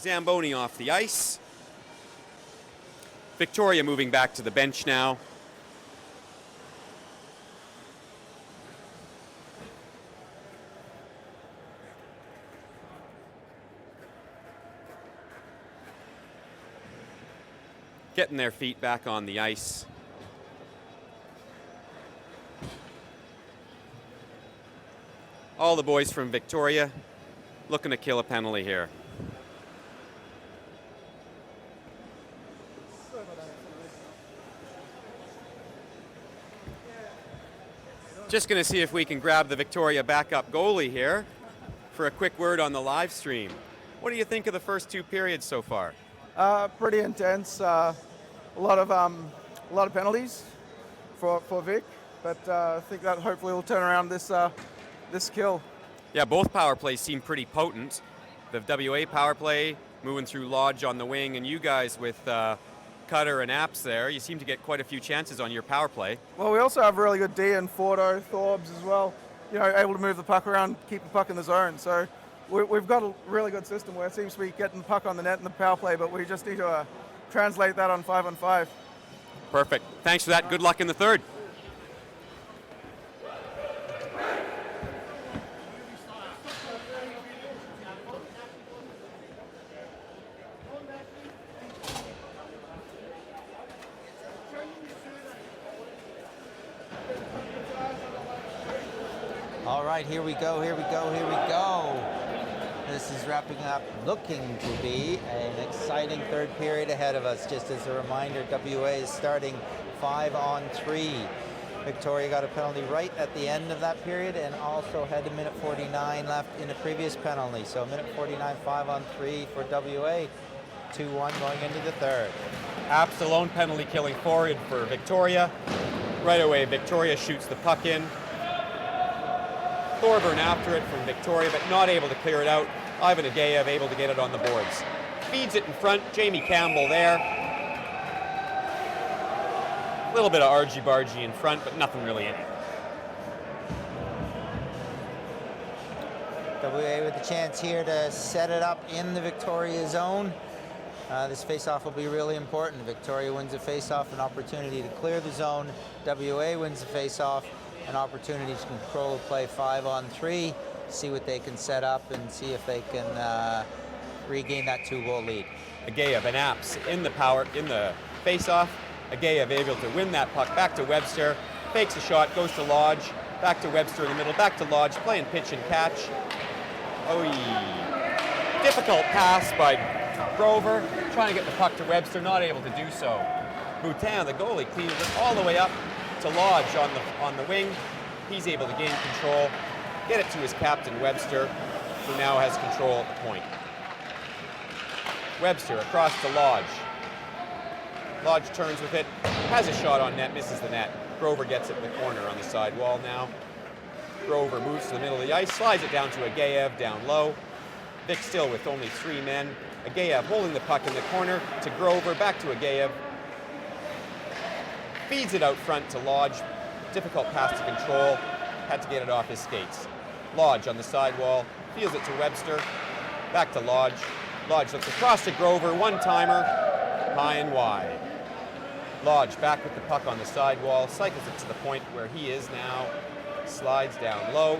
Zamboni off the ice. Victoria moving back to the bench now. Getting their feet back on the ice. All the boys from Victoria looking to kill a penalty here. Just going to see if we can grab the Victoria backup goalie here for a quick word on the live stream. What do you think of the first two periods so far? Pretty intense. A lot of penalties for Vic, but I think that hopefully will turn around this kill. Yeah, both power plays seem pretty potent. The WA power play moving through Lodge on the wing, and you guys with Cutter and Apps there, you seem to get quite a few chances on your power play. Well, we also have really good D and Fordo, Thorbs as well. You know, able to move the puck around, keep the puck in the zone. So we've got a really good system where it seems to be getting the puck on the net in the power play, but we just need to translate that on 5-on-5. Perfect. Thanks for that. Good luck in the third. All right, here we go. This is wrapping up, looking to be an exciting third period ahead of us. Just as a reminder, WA is starting 5-on-3. Victoria got a penalty right at the end of that period and also had a minute 49 left in the previous penalty. So a minute 49, 5-on-3 for WA, 2-1 going into the third. Apps alone penalty killing forward for Victoria. Right away, Victoria shoots the puck in. Thorburn after it from Victoria, but not able to clear it out. Ivan Ageyev able to get it on the boards. Feeds it in front, Jamie Campbell there. A little bit of argy-bargy in front, but nothing really in it. WA with the chance here to set it up in the Victoria zone. This face-off will be really important. Victoria wins the face-off, an opportunity to clear the zone. WA wins the face-off, an opportunity to control play 5-on-3, see what they can set up and see if they can regain that 2-goal lead. Ageyev and Apps in the face-off. Ageyev able to win that puck back to Webster, fakes a shot, goes to Lodge, back to Webster in the middle, back to Lodge, playing pitch and catch. Difficult pass by Grover, trying to get the puck to Webster, not able to do so. Boutin, the goalie, cleans it all the way up to Lodge on the wing. He's able to gain control, get it to his captain Webster, who now has control at the point. Webster across to Lodge. Lodge turns with it, has a shot on net, misses the net. Grover gets it in the corner on the side wall now. Grover moves to the middle of the ice, slides it down to Ageyev down low. Vic still with only 3 men. Ageyev holding the puck in the corner to Grover, back to Ageyev. Feeds it out front to Lodge. Difficult pass to control. Had to get it off his skates. Lodge on the sidewall. Feels it to Webster. Back to Lodge. Lodge looks across to Grover. One-timer. High and wide. Lodge back with the puck on the sidewall. Cycles it to the point where he is now. Slides down low.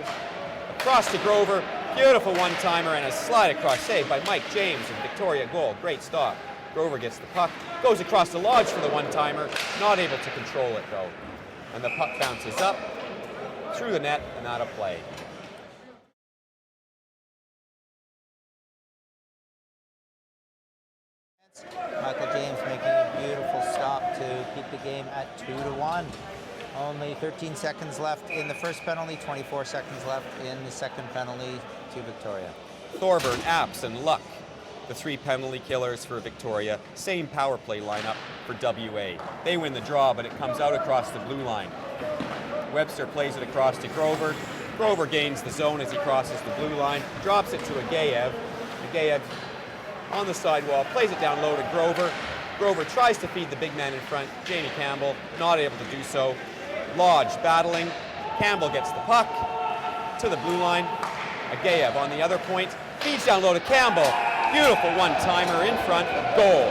Across to Grover. Beautiful one-timer and a slide across. Saved by Mike James and Victoria goal. Great stop. Grover gets the puck, goes across the Lodge for the one-timer, not able to control it though. And the puck bounces up, through the net, and out of play. Michael James making a beautiful stop to keep the game at 2-1. Only 13 seconds left in the first penalty, 24 seconds left in the second penalty to Victoria. Thorburn, Apps, and Luck, the 3 penalty killers for Victoria. Same power play lineup for WA. They win the draw, but it comes out across the blue line. Webster plays it across to Grover. Grover gains the zone as he crosses the blue line, drops it to Ageyev. Ageyev on the sidewall, plays it down low to Grover. Grover tries to feed the big man in front, Jamie Campbell, not able to do so. Lodge battling. Campbell gets the puck to the blue line. Ageyev on the other point, feeds down low to Campbell. Beautiful one-timer in front, goal.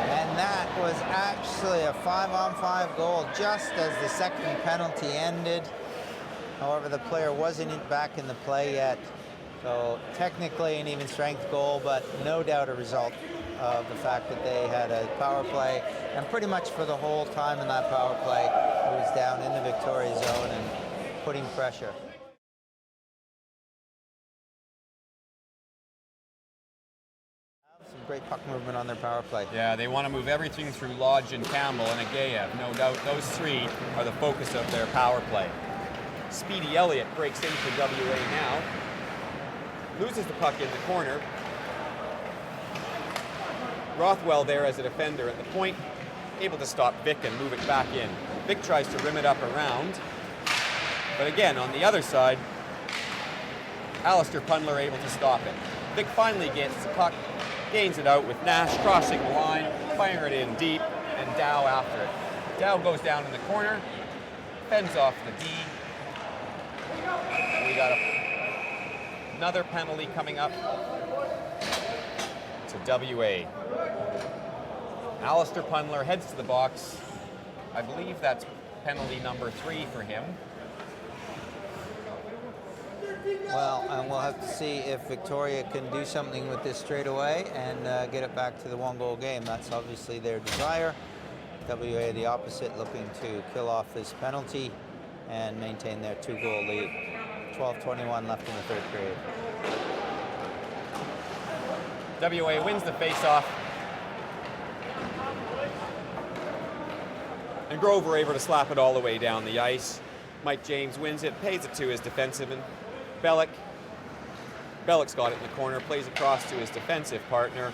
And that was actually a 5-on-5 goal just as the second penalty ended. However, the player wasn't back in the play yet. So technically an even strength goal, but no doubt a result of the fact that they had a power play. And pretty much for the whole time in that power play, it was down in the Victoria zone and putting pressure. Some great puck movement on their power play. Yeah, they want to move everything through Lodge and Campbell and Agayev. No doubt those three are the focus of their power play. Speedy Elliott breaks in for WA now. Loses the puck in the corner. Rothwell there as a defender at the point, able to stop Vic and move it back in. Vic tries to rim it up around, but again, on the other side, Alistair Pundler able to stop it. Vic finally gets the puck, gains it out with Nash crossing the line, firing it in deep, and Dow after it. Dow goes down in the corner, fends off the D. We got another penalty coming up to WA. Alistair Pundler heads to the box. I believe that's penalty number 3 for him. Well, and we'll have to see if Victoria can do something with this straight away and get it back to the 1-goal game. That's obviously their desire. WA the opposite, looking to kill off this penalty and maintain their 2-goal lead. 12:21 left in the third period. WA wins the faceoff. And Grover able to slap it all the way down the ice. Mike James wins it, pays it to his defenseman, Bellick. Bellick's got it in the corner, plays across to his defensive partner,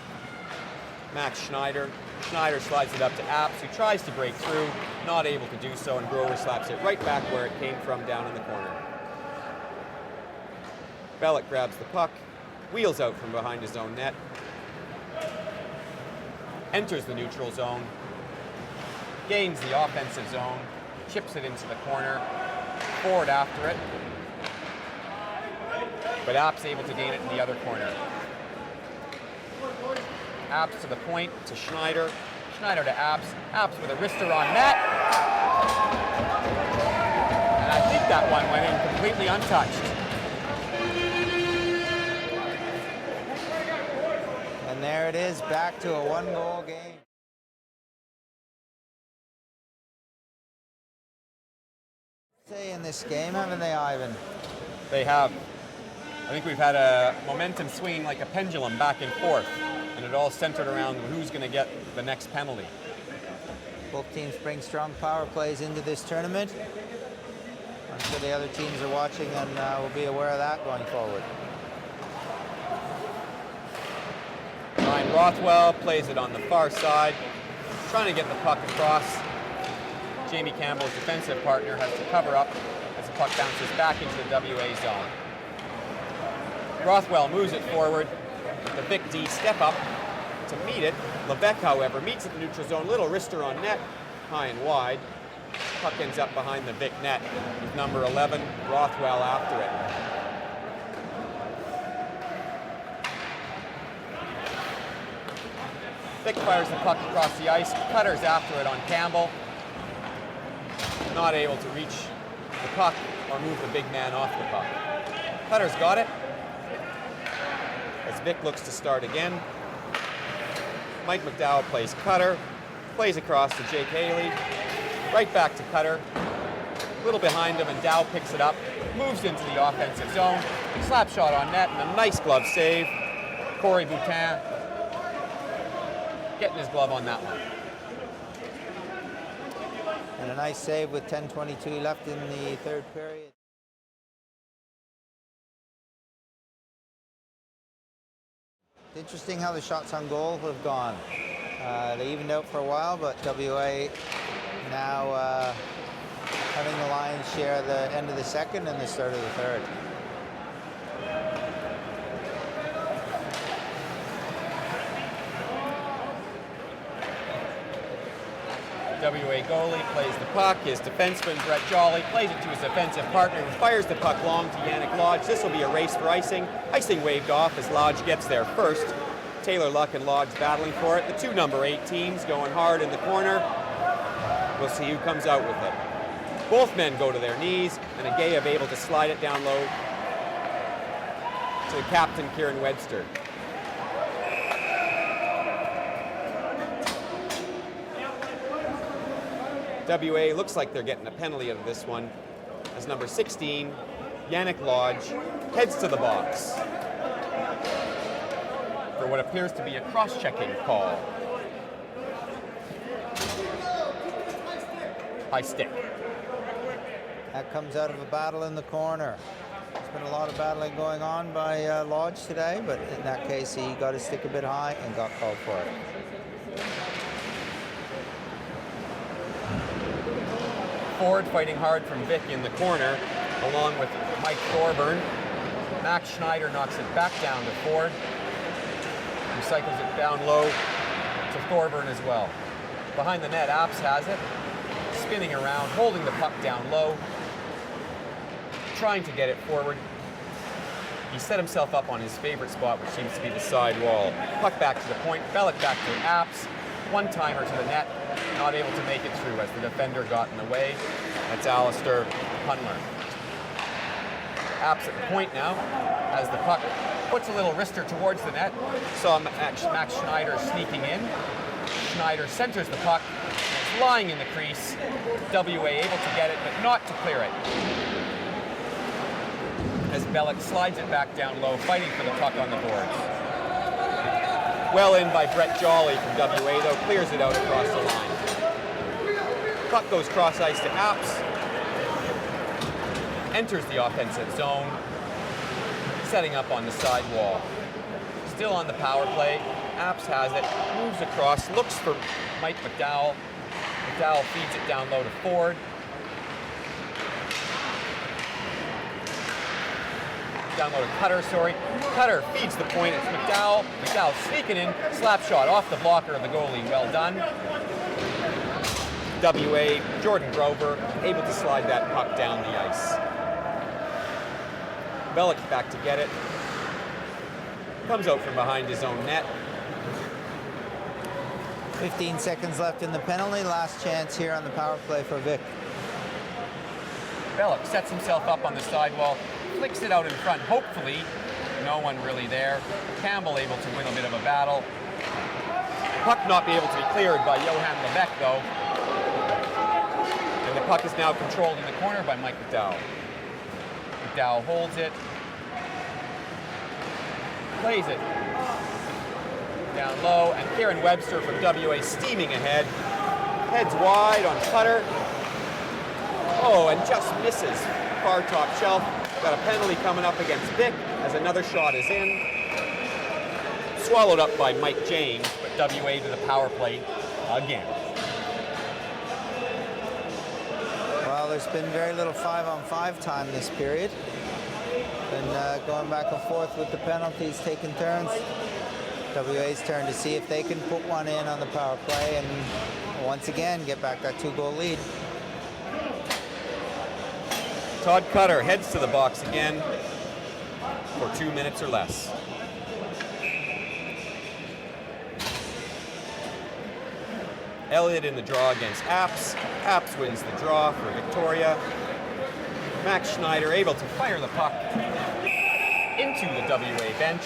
Max Schneider. Schneider slides it up to Apps, who tries to break through, not able to do so, and Grover slaps it right back where it came from, down in the corner. Bellick grabs the puck, wheels out from behind his own net, enters the neutral zone, gains the offensive zone, chips it into the corner, forward after it, but Apps able to gain it in the other corner. Apps to the point, to Schneider, Schneider to Apps, Apps with a wrister on net, and I think that one went in completely untouched. And there it is, back to a 1-goal game. Say in this game, haven't they, Ivan? They have. I think we've had a momentum swinging like a pendulum back and forth, and it all centered around who's going to get the next penalty. Both teams bring strong power plays into this tournament. I'm sure the other teams are watching and will be aware of that going forward. Ryan Rothwell plays it on the far side, trying to get the puck across. Jamie Campbell's defensive partner has to cover up as the puck bounces back into the WA zone. Rothwell moves it forward. The Vic D step up to meet it. Levesque, however, meets at the neutral zone. Little wrister on net, high and wide. Puck ends up behind the Vic net with number 11, Rothwell, after it. Vic fires the puck across the ice. Cutter's after it on Campbell. Not able to reach the puck or move the big man off the puck. Cutter's got it. As Vic looks to start again. Mike McDowell plays Cutter. Plays across to Jake Haley. Right back to Cutter. A little behind him, and Dow picks it up. Moves into the offensive zone. Slap shot on net, and a nice glove save. Corey Boutin getting his glove on that one. And a nice save with 10:22 left in the third period. It's interesting how the shots on goal have gone. They evened out for a while, but WA now having the Lions share the end of the second and the start of the third. WA goalie plays the puck. His defenseman, Brett Jolly, plays it to his defensive partner, who fires the puck long to Yannick Lodge. This will be a race for icing. Icing waved off as Lodge gets there first. Taylor Luck and Lodge battling for it. The two number 8 teams going hard in the corner. We'll see who comes out with it. Both men go to their knees, and Agayev able to slide it down low to captain Kieran Webster. WA looks like they're getting a penalty out of this one, as number 16, Yannick Lodge, heads to the box for what appears to be a cross-checking call. High stick. That comes out of a battle in the corner. There's been a lot of battling going on by Lodge today, but in that case, he got his stick a bit high and got called for it. Ford fighting hard from Vic in the corner, along with Mike Thorburn. Max Schneider knocks it back down to Ford. Recycles it down low to Thorburn as well. Behind the net, Apps has it. Spinning around, holding the puck down low. Trying to get it forward. He set himself up on his favorite spot, which seems to be the side wall. Puck back to the point, Bellick back to Apps. One-timer to the net, not able to make it through as the defender got in the way. That's Alistair Punler. Apps at the point now, as the puck puts a little wrister towards the net. Saw Max Schneider sneaking in. Schneider centers the puck, and it's lying in the crease. WA able to get it, but not to clear it. As Bellick slides it back down low, fighting for the puck on the boards. Well in by Brett Jolly from WA, though, clears it out across the line. Puck goes cross ice to Apps. Enters the offensive zone, setting up on the side wall. Still on the power play. Apps has it, moves across, looks for Mike McDowell. McDowell feeds it down low to Ford. Down low to Cutter, sorry. Cutter feeds the point, it's McDowell. McDowell sneaking in, slap shot off the blocker of the goalie, well done. WA, Jordan Grover, able to slide that puck down the ice. Bellick back to get it. Comes out from behind his own net. 15 seconds left in the penalty. Last chance here on the power play for Vic. Bellick sets himself up on the sidewall, flicks it out in front. Hopefully, no one really there. Campbell able to win a bit of a battle. Puck not be able to be cleared by Johan Levesque, though. And the puck is now controlled in the corner by Mike McDowell. McDowell holds it. Plays it down low, and Kieran Webster from WA steaming ahead. Heads wide on Cutter. Oh, and just misses. Far top shelf. Got a penalty coming up against Vic as another shot is in. Swallowed up by Mike James, but WA to the power play again. Well, there's been very little 5-on-5 time this period. Been going back and forth with the penalties, taking turns. WA's turn to see if they can put one in on the power play and once again get back that 2-goal lead. Todd Cutter heads to the box again for 2 minutes or less. Elliott in the draw against Apps. Apps wins the draw for Victoria. Max Schneider able to fire the puck into the WA bench.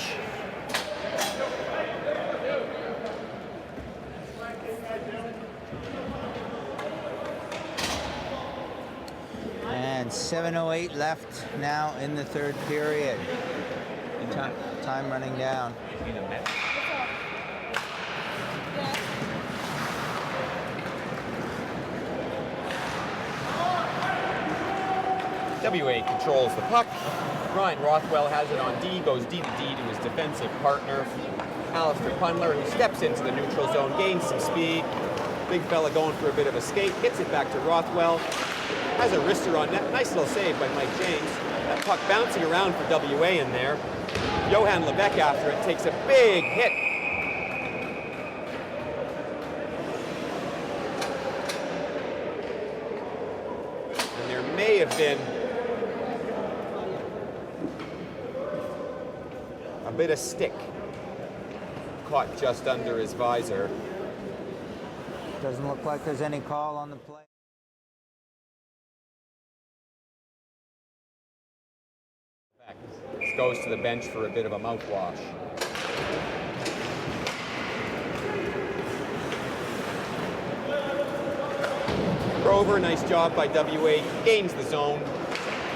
And 7:08 left now in the third period. Time running down. WA controls the puck. Ryan Rothwell has it on D, goes D to D to his defensive partner, Alistair Punler, who steps into the neutral zone, gains some speed. Big fella going for a bit of a skate, gets it back to Rothwell, has a wrister on net. Nice little save by Mike James. That puck bouncing around for WA in there. Johan Levesque after it takes a big hit. may have been a bit of stick caught just under his visor. Doesn't look like there's any call on the play. This goes to the bench for a bit of a mouthwash. Grover, nice job by WA, gains the zone.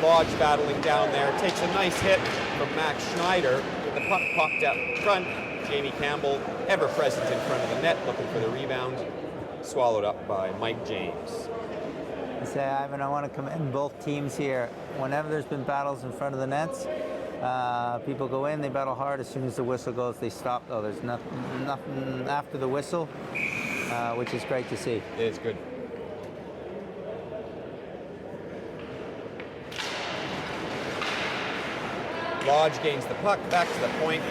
Lodge battling down there, takes a nice hit from Max Schneider. The puck popped out front. Jamie Campbell, ever present in front of the net, looking for the rebound. Swallowed up by Mike James. I say, Ivan, I want to commend both teams here. Whenever there's been battles in front of the nets, people go in, they battle hard. As soon as the whistle goes, they stop, though. There's nothing after the whistle, which is great to see. It is good. Lodge gains the puck, back to the point.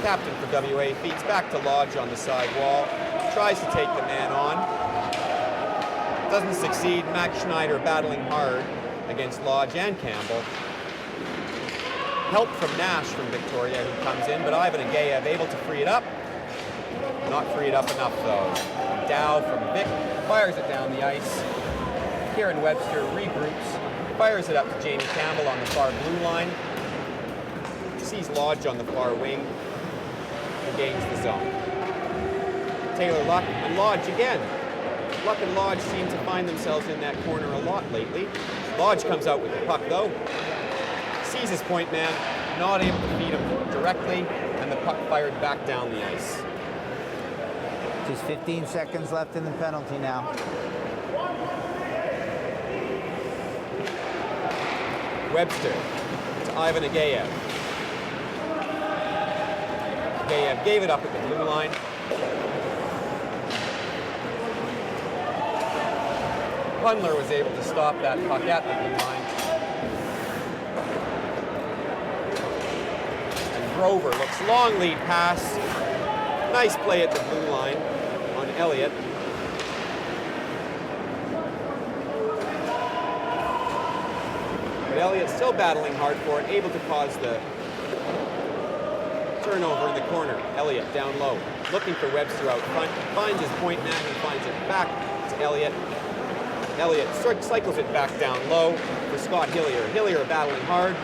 Captain for WA feeds back to Lodge on the side wall. Tries to take the man on. Doesn't succeed. Max Schneider battling hard against Lodge and Campbell. Help from Nash from Victoria, who comes in, but Ivan Agayev able to free it up. Not free it up enough, though. Dow from Vic fires it down the ice. Kieran Webster regroups, fires it up to Jamie Campbell on the far blue line. Sees Lodge on the far wing and gains the zone. Taylor Luck and Lodge again. Luck and Lodge seem to find themselves in that corner a lot lately. Lodge comes out with the puck though. Sees his point man, not able to feed him directly, and the puck fired back down the ice. Just 15 seconds left in the penalty now. Webster to Ivan Agayev. Agayev gave it up at the blue line. Hundler was able to stop that puck at the blue line. And Grover looks long lead pass. Nice play at the blue line on Elliott. But Elliott still battling hard for it, able to cause the turnover in the corner. Elliott down low, looking for Webster out front. Finds his point man and finds it back to Elliott. Elliott cycles it back down low for Scott Hillier. Hillier battling hard.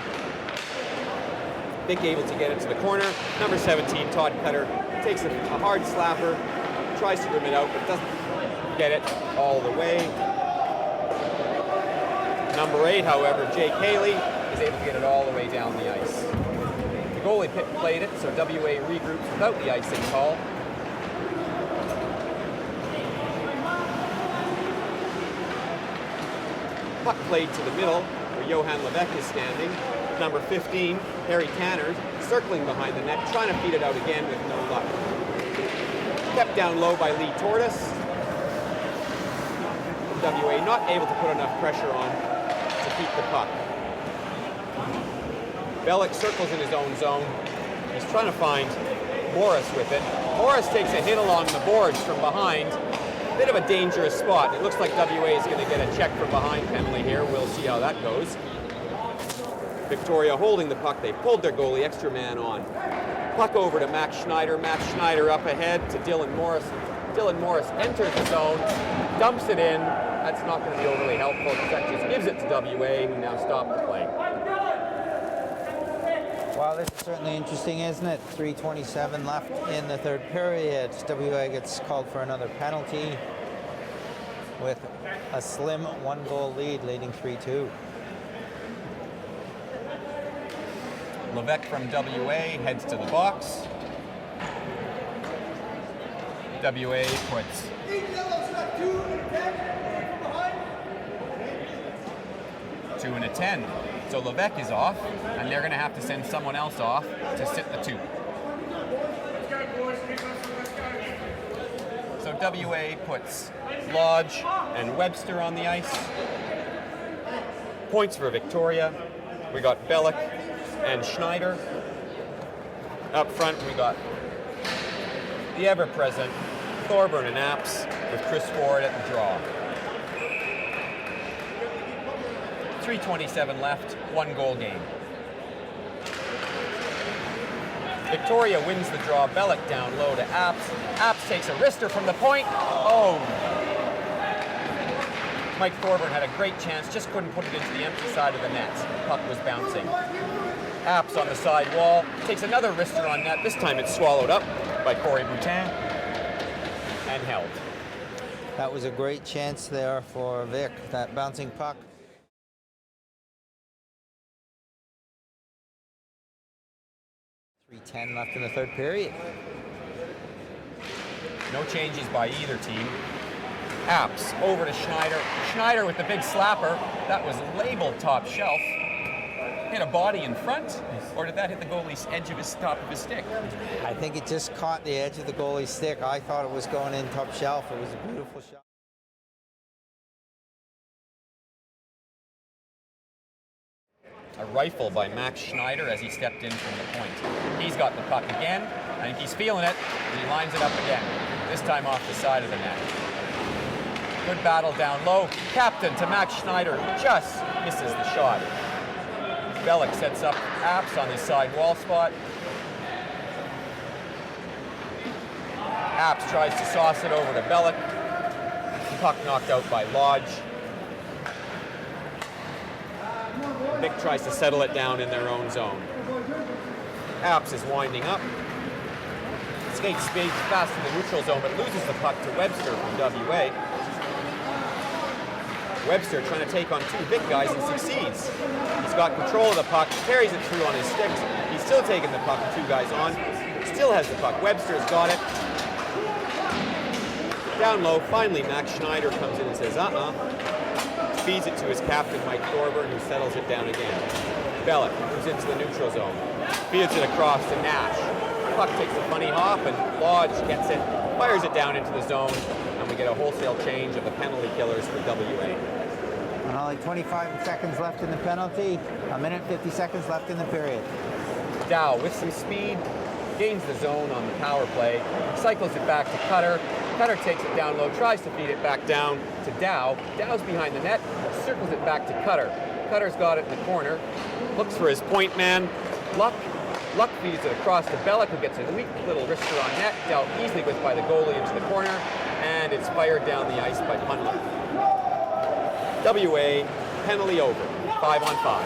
Vic able to get it to the corner. Number 17, Todd Cutter, takes a hard slapper, tries to rim it out, but doesn't get it all the way. Number 8, however, Jake Haley, is able to get it all the way down the ice. The goalie played it, so WA regroups without the icing call. Puck played to the middle, where Johan Levesque is standing. Number 15, Harry Tanner, circling behind the net, trying to feed it out again with no luck. Kept down low by Lee Tortoise. WA not able to put enough pressure on to keep the puck. Bellick circles in his own zone. He's trying to find Morris with it. Morris takes a hit along the boards from behind. Bit of a dangerous spot. It looks like WA is going to get a check from behind penalty here. We'll see how that goes. Victoria holding the puck. They pulled their goalie, extra man on. Puck over to Max Schneider. Max Schneider up ahead to Dylan Morris. Dylan Morris enters the zone, dumps it in. That's not going to be overly helpful because that just gives it to WA, who now stop the play. Wow, this is certainly interesting, isn't it? 3:27 left in the third period. WA gets called for another penalty with a slim one-goal lead, leading 3-2. Levesque from WA heads to the box. WA puts 2 and a 10. So Levesque is off, and they're going to have to send someone else off to sit the 2. So WA puts Lodge and Webster on the ice. Points for Victoria. We got Bellick and Schneider. Up front, we got the ever-present Thorburn and Apps with Chris Ford at the draw. 3:27 left, 1-goal game. Victoria wins the draw. Bellick down low to Apps. Apps takes a wrister from the point. Oh! Mike Thorburn had a great chance, just couldn't put it into the empty side of the net. Puck was bouncing. Apps on the side wall, takes another wrister on net. This time it's swallowed up by Corey Boutin and held. That was a great chance there for Vic, that bouncing puck. .3:10 left in the third period. No changes by either team. Apps over to Schneider. Schneider with the big slapper. That was labeled top shelf. Hit a body in front, or did that hit the goalie's edge of his top of his stick? I think it just caught the edge of the goalie's stick. I thought it was going in top shelf. It was a beautiful shot. A rifle by Max Schneider as he stepped in from the point. He's got the puck again. I think he's feeling it, and he lines it up again. This time off the side of the net. Good battle down low. Captain to Max Schneider, just misses the shot. Bellick sets up Apps on his side wall spot. Apps tries to sauce it over to Bellick. Puck knocked out by Lodge. Vic tries to settle it down in their own zone. Apps is winding up. Skates speeds fast in the neutral zone, but loses the puck to Webster from WA. Webster trying to take on two Vic guys and succeeds. He's got control of the puck, carries it through on his sticks. He's still taking the puck, two guys on. Still has the puck. Webster's got it. Down low, finally Max Schneider comes in and says, feeds it to his captain, Mike Thorburn, who settles it down again. Bellick moves into the neutral zone. Feeds it across to Nash. Puck takes a funny hop, and Lodge gets it, fires it down into the zone, and we get a wholesale change of the penalty killers for WA. And only 25 seconds left in the penalty. A minute 50 seconds left in the period. Dow with some speed, gains the zone on the power play, cycles it back to Cutter. Cutter takes it down low, tries to feed it back down to Dow. Dow's behind the net, circles it back to Cutter. Cutter's got it in the corner, looks for his point man. Luck feeds it across to Bellick, who gets a weak little wrister on net, dealt easily with by the goalie into the corner, and it's fired down the ice by Punler. WA, penalty over, 5-on-5.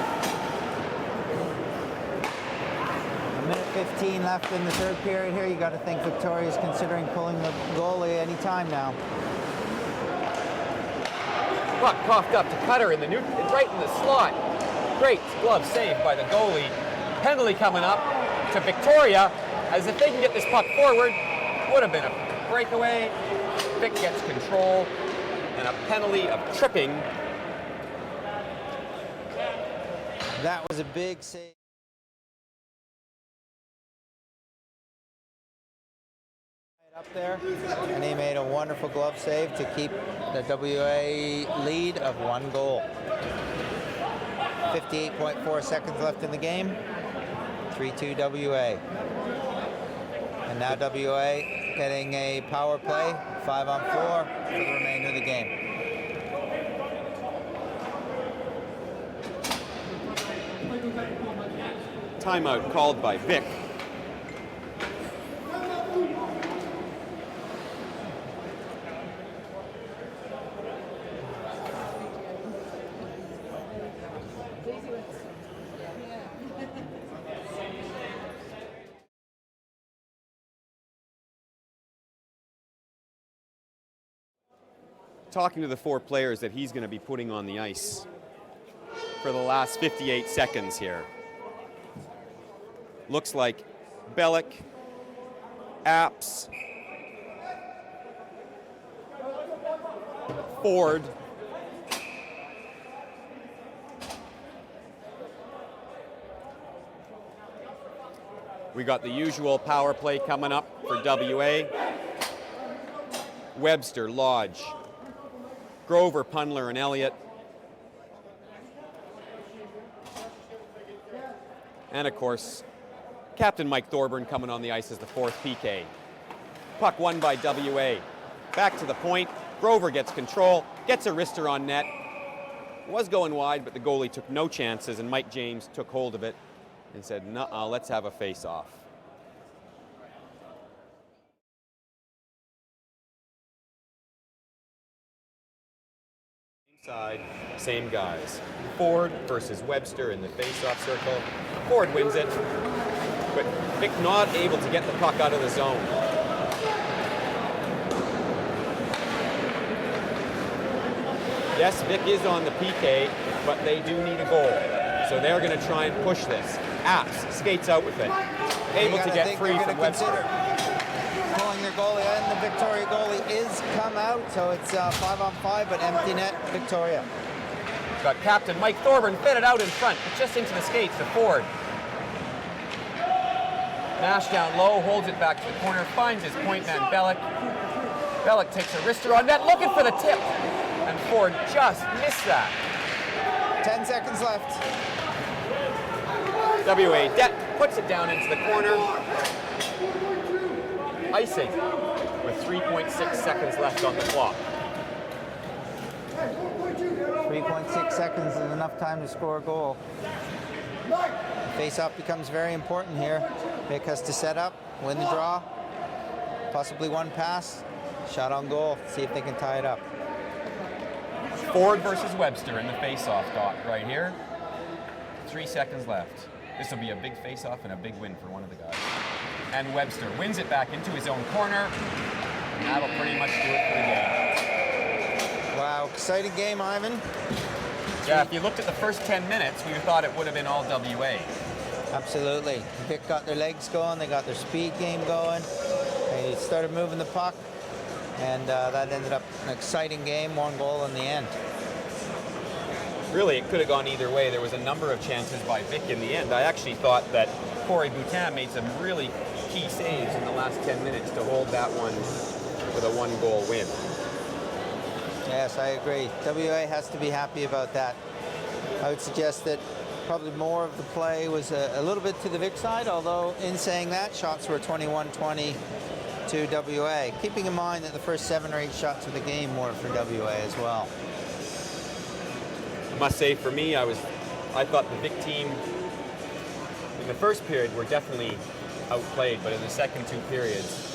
A minute 15 left in the third period here. You got to think Victoria's considering pulling the goalie any time now. Puck coughed up to Cutter in the right in the slot. Great glove save by the goalie. Penalty coming up to Victoria, as if they can get this puck forward, would have been a breakaway. Vic gets control, and a penalty of tripping. That was a big save. Up there, and he made a wonderful glove save to keep the WA lead of 1 goal. 58.4 seconds left in the game. 3-2 WA. And now WA getting a power play, 5-on-4 for the remainder of the game. Timeout called by Vic. Talking to the 4 players that he's going to be putting on the ice for the last 58 seconds here. Looks like Bellick, Apps, Ford, we got the usual power play coming up for WA. Webster, Lodge, Grover, Punler, and Elliott. And of course, Captain Mike Thorburn coming on the ice as the 4th PK. Puck won by WA. Back to the point. Grover gets control, gets a wrister on net. was going wide, but the goalie took no chances, and Mike James took hold of it and said, "Nuh-uh, let's have a face-off." Side, same guys. Ford versus Webster in the face-off circle. Ford wins it, but Vic not able to get the puck out of the zone. Yes, Vic is on the PK, but they do need a goal. So they're going to try and push this. Apps skates out with it. Able to get free from Webster. Pulling their goalie in. The Victoria goalie is come out, so it's 5-on-5, but empty net, Victoria. Got captain Mike Thorburn fitted out in front, but just into the skates to Ford. Nash down low, holds it back to the corner, finds his point man Bellick. Bellick takes a wrister on net, looking for the tip. And Ford just missed that. 10 seconds left. WA Det puts it down into the corner. Icing with 3.6 seconds left on the clock. 3.6 seconds is enough time to score a goal. Face-off becomes very important here. Vic has to set up, win the draw, possibly one pass, shot on goal, see if they can tie it up. Ford versus Webster in the face-off dot right here. 3 seconds left. This will be a big face-off and a big win for one of the guys. And Webster wins it back into his own corner. And that'll pretty much do it for the game. Wow, exciting game, Ivan. Yeah, if you looked at the first 10 minutes, we thought it would have been all WA. Absolutely. Vic got their legs going, they got their speed game going. They started moving the puck, and that ended up an exciting game, 1 goal in the end. Really, it could have gone either way. There was a number of chances by Vic in the end. I actually thought that Corey Boutin made some really key saves in the last 10 minutes to hold that one with a 1-goal win. Yes, I agree. WA has to be happy about that. I would suggest that probably more of the play was a little bit to the Vic side, although in saying that, shots were 21-20 to WA. Keeping in mind that the first 7 or 8 shots of the game were for WA as well. I must say, for me, I thought the Vic team in the first period were definitely outplayed, but in the second 2 periods,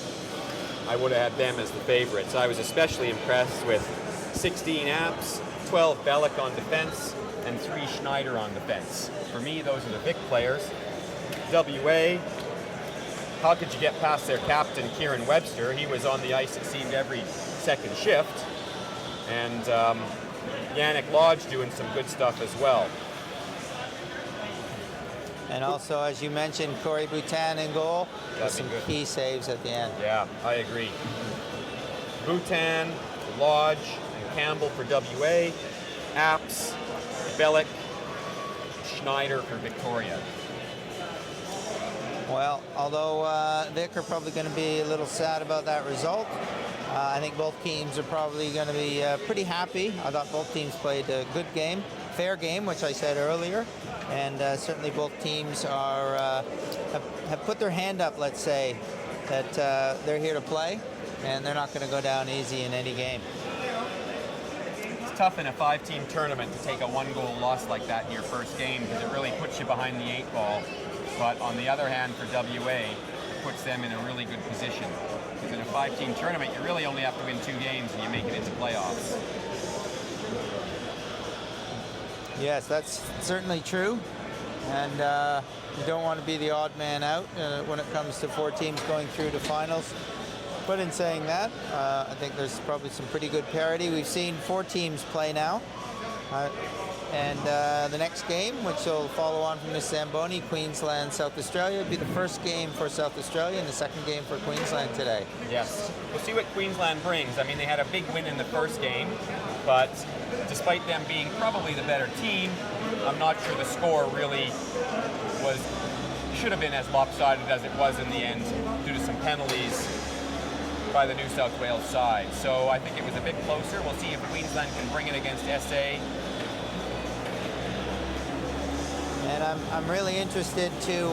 I would have had them as the favorites. I was especially impressed with 16 Apps, 12 Bellick on defense, and 3 Schneider on defense. For me, those are the Vic players. WA, how could you get past their captain, Kieran Webster? He was on the ice, it seemed, every second shift. And Yannick Lodge doing some good stuff as well. And also, as you mentioned, Corey Boutin in goal with some key saves at the end. Yeah, I agree. Boutin, Lodge, and Campbell for WA, Apps, Bellick, Schneider for Victoria. Well, although Vic are probably going to be a little sad about that result, I think both teams are probably going to be pretty happy. I thought both teams played a good game, fair game, which I said earlier, and certainly both teams are have put their hand up, let's say, that they're here to play, and they're not going to go down easy in any game. It's tough in a 5-team tournament to take a 1-goal loss like that in your first game because it really puts you behind the 8 ball. But on the other hand, for WA, it puts them in a really good position. Because in a 5-team tournament, you really only have to win 2 games and you make it into playoffs. Yes, that's certainly true. And you don't want to be the odd man out when it comes to 4 teams going through to finals. But in saying that, I think there's probably some pretty good parity. We've seen 4 teams play now. And the next game, which will follow on from the Zamboni, Queensland, South Australia, will be the first game for South Australia and the second game for Queensland today. Yes. We'll see what Queensland brings. I mean, they had a big win in the first game, but despite them being probably the better team, I'm not sure the score really should have been as lopsided as it was in the end due to some penalties by the New South Wales side. So I think it was a bit closer. We'll see if Queensland can bring it against SA. And I'm really interested to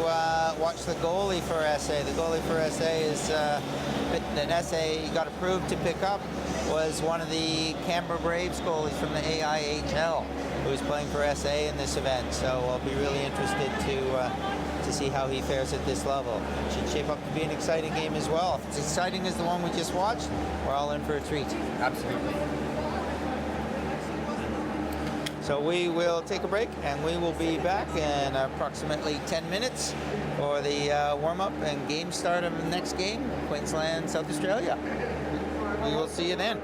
watch the goalie for SA. The goalie for SA is that SA got approved to pick up was one of the Canberra Braves goalies from the AIHL, who who's playing for SA in this event. So I'll be really interested to see how he fares at this level. It should shape up to be an exciting game as well. If it's exciting as the one we just watched, we're all in for a treat. Absolutely. So we will take a break, and we will be back in approximately 10 minutes for the warm-up and game start of the next game, Queensland, South Australia. We will see you then.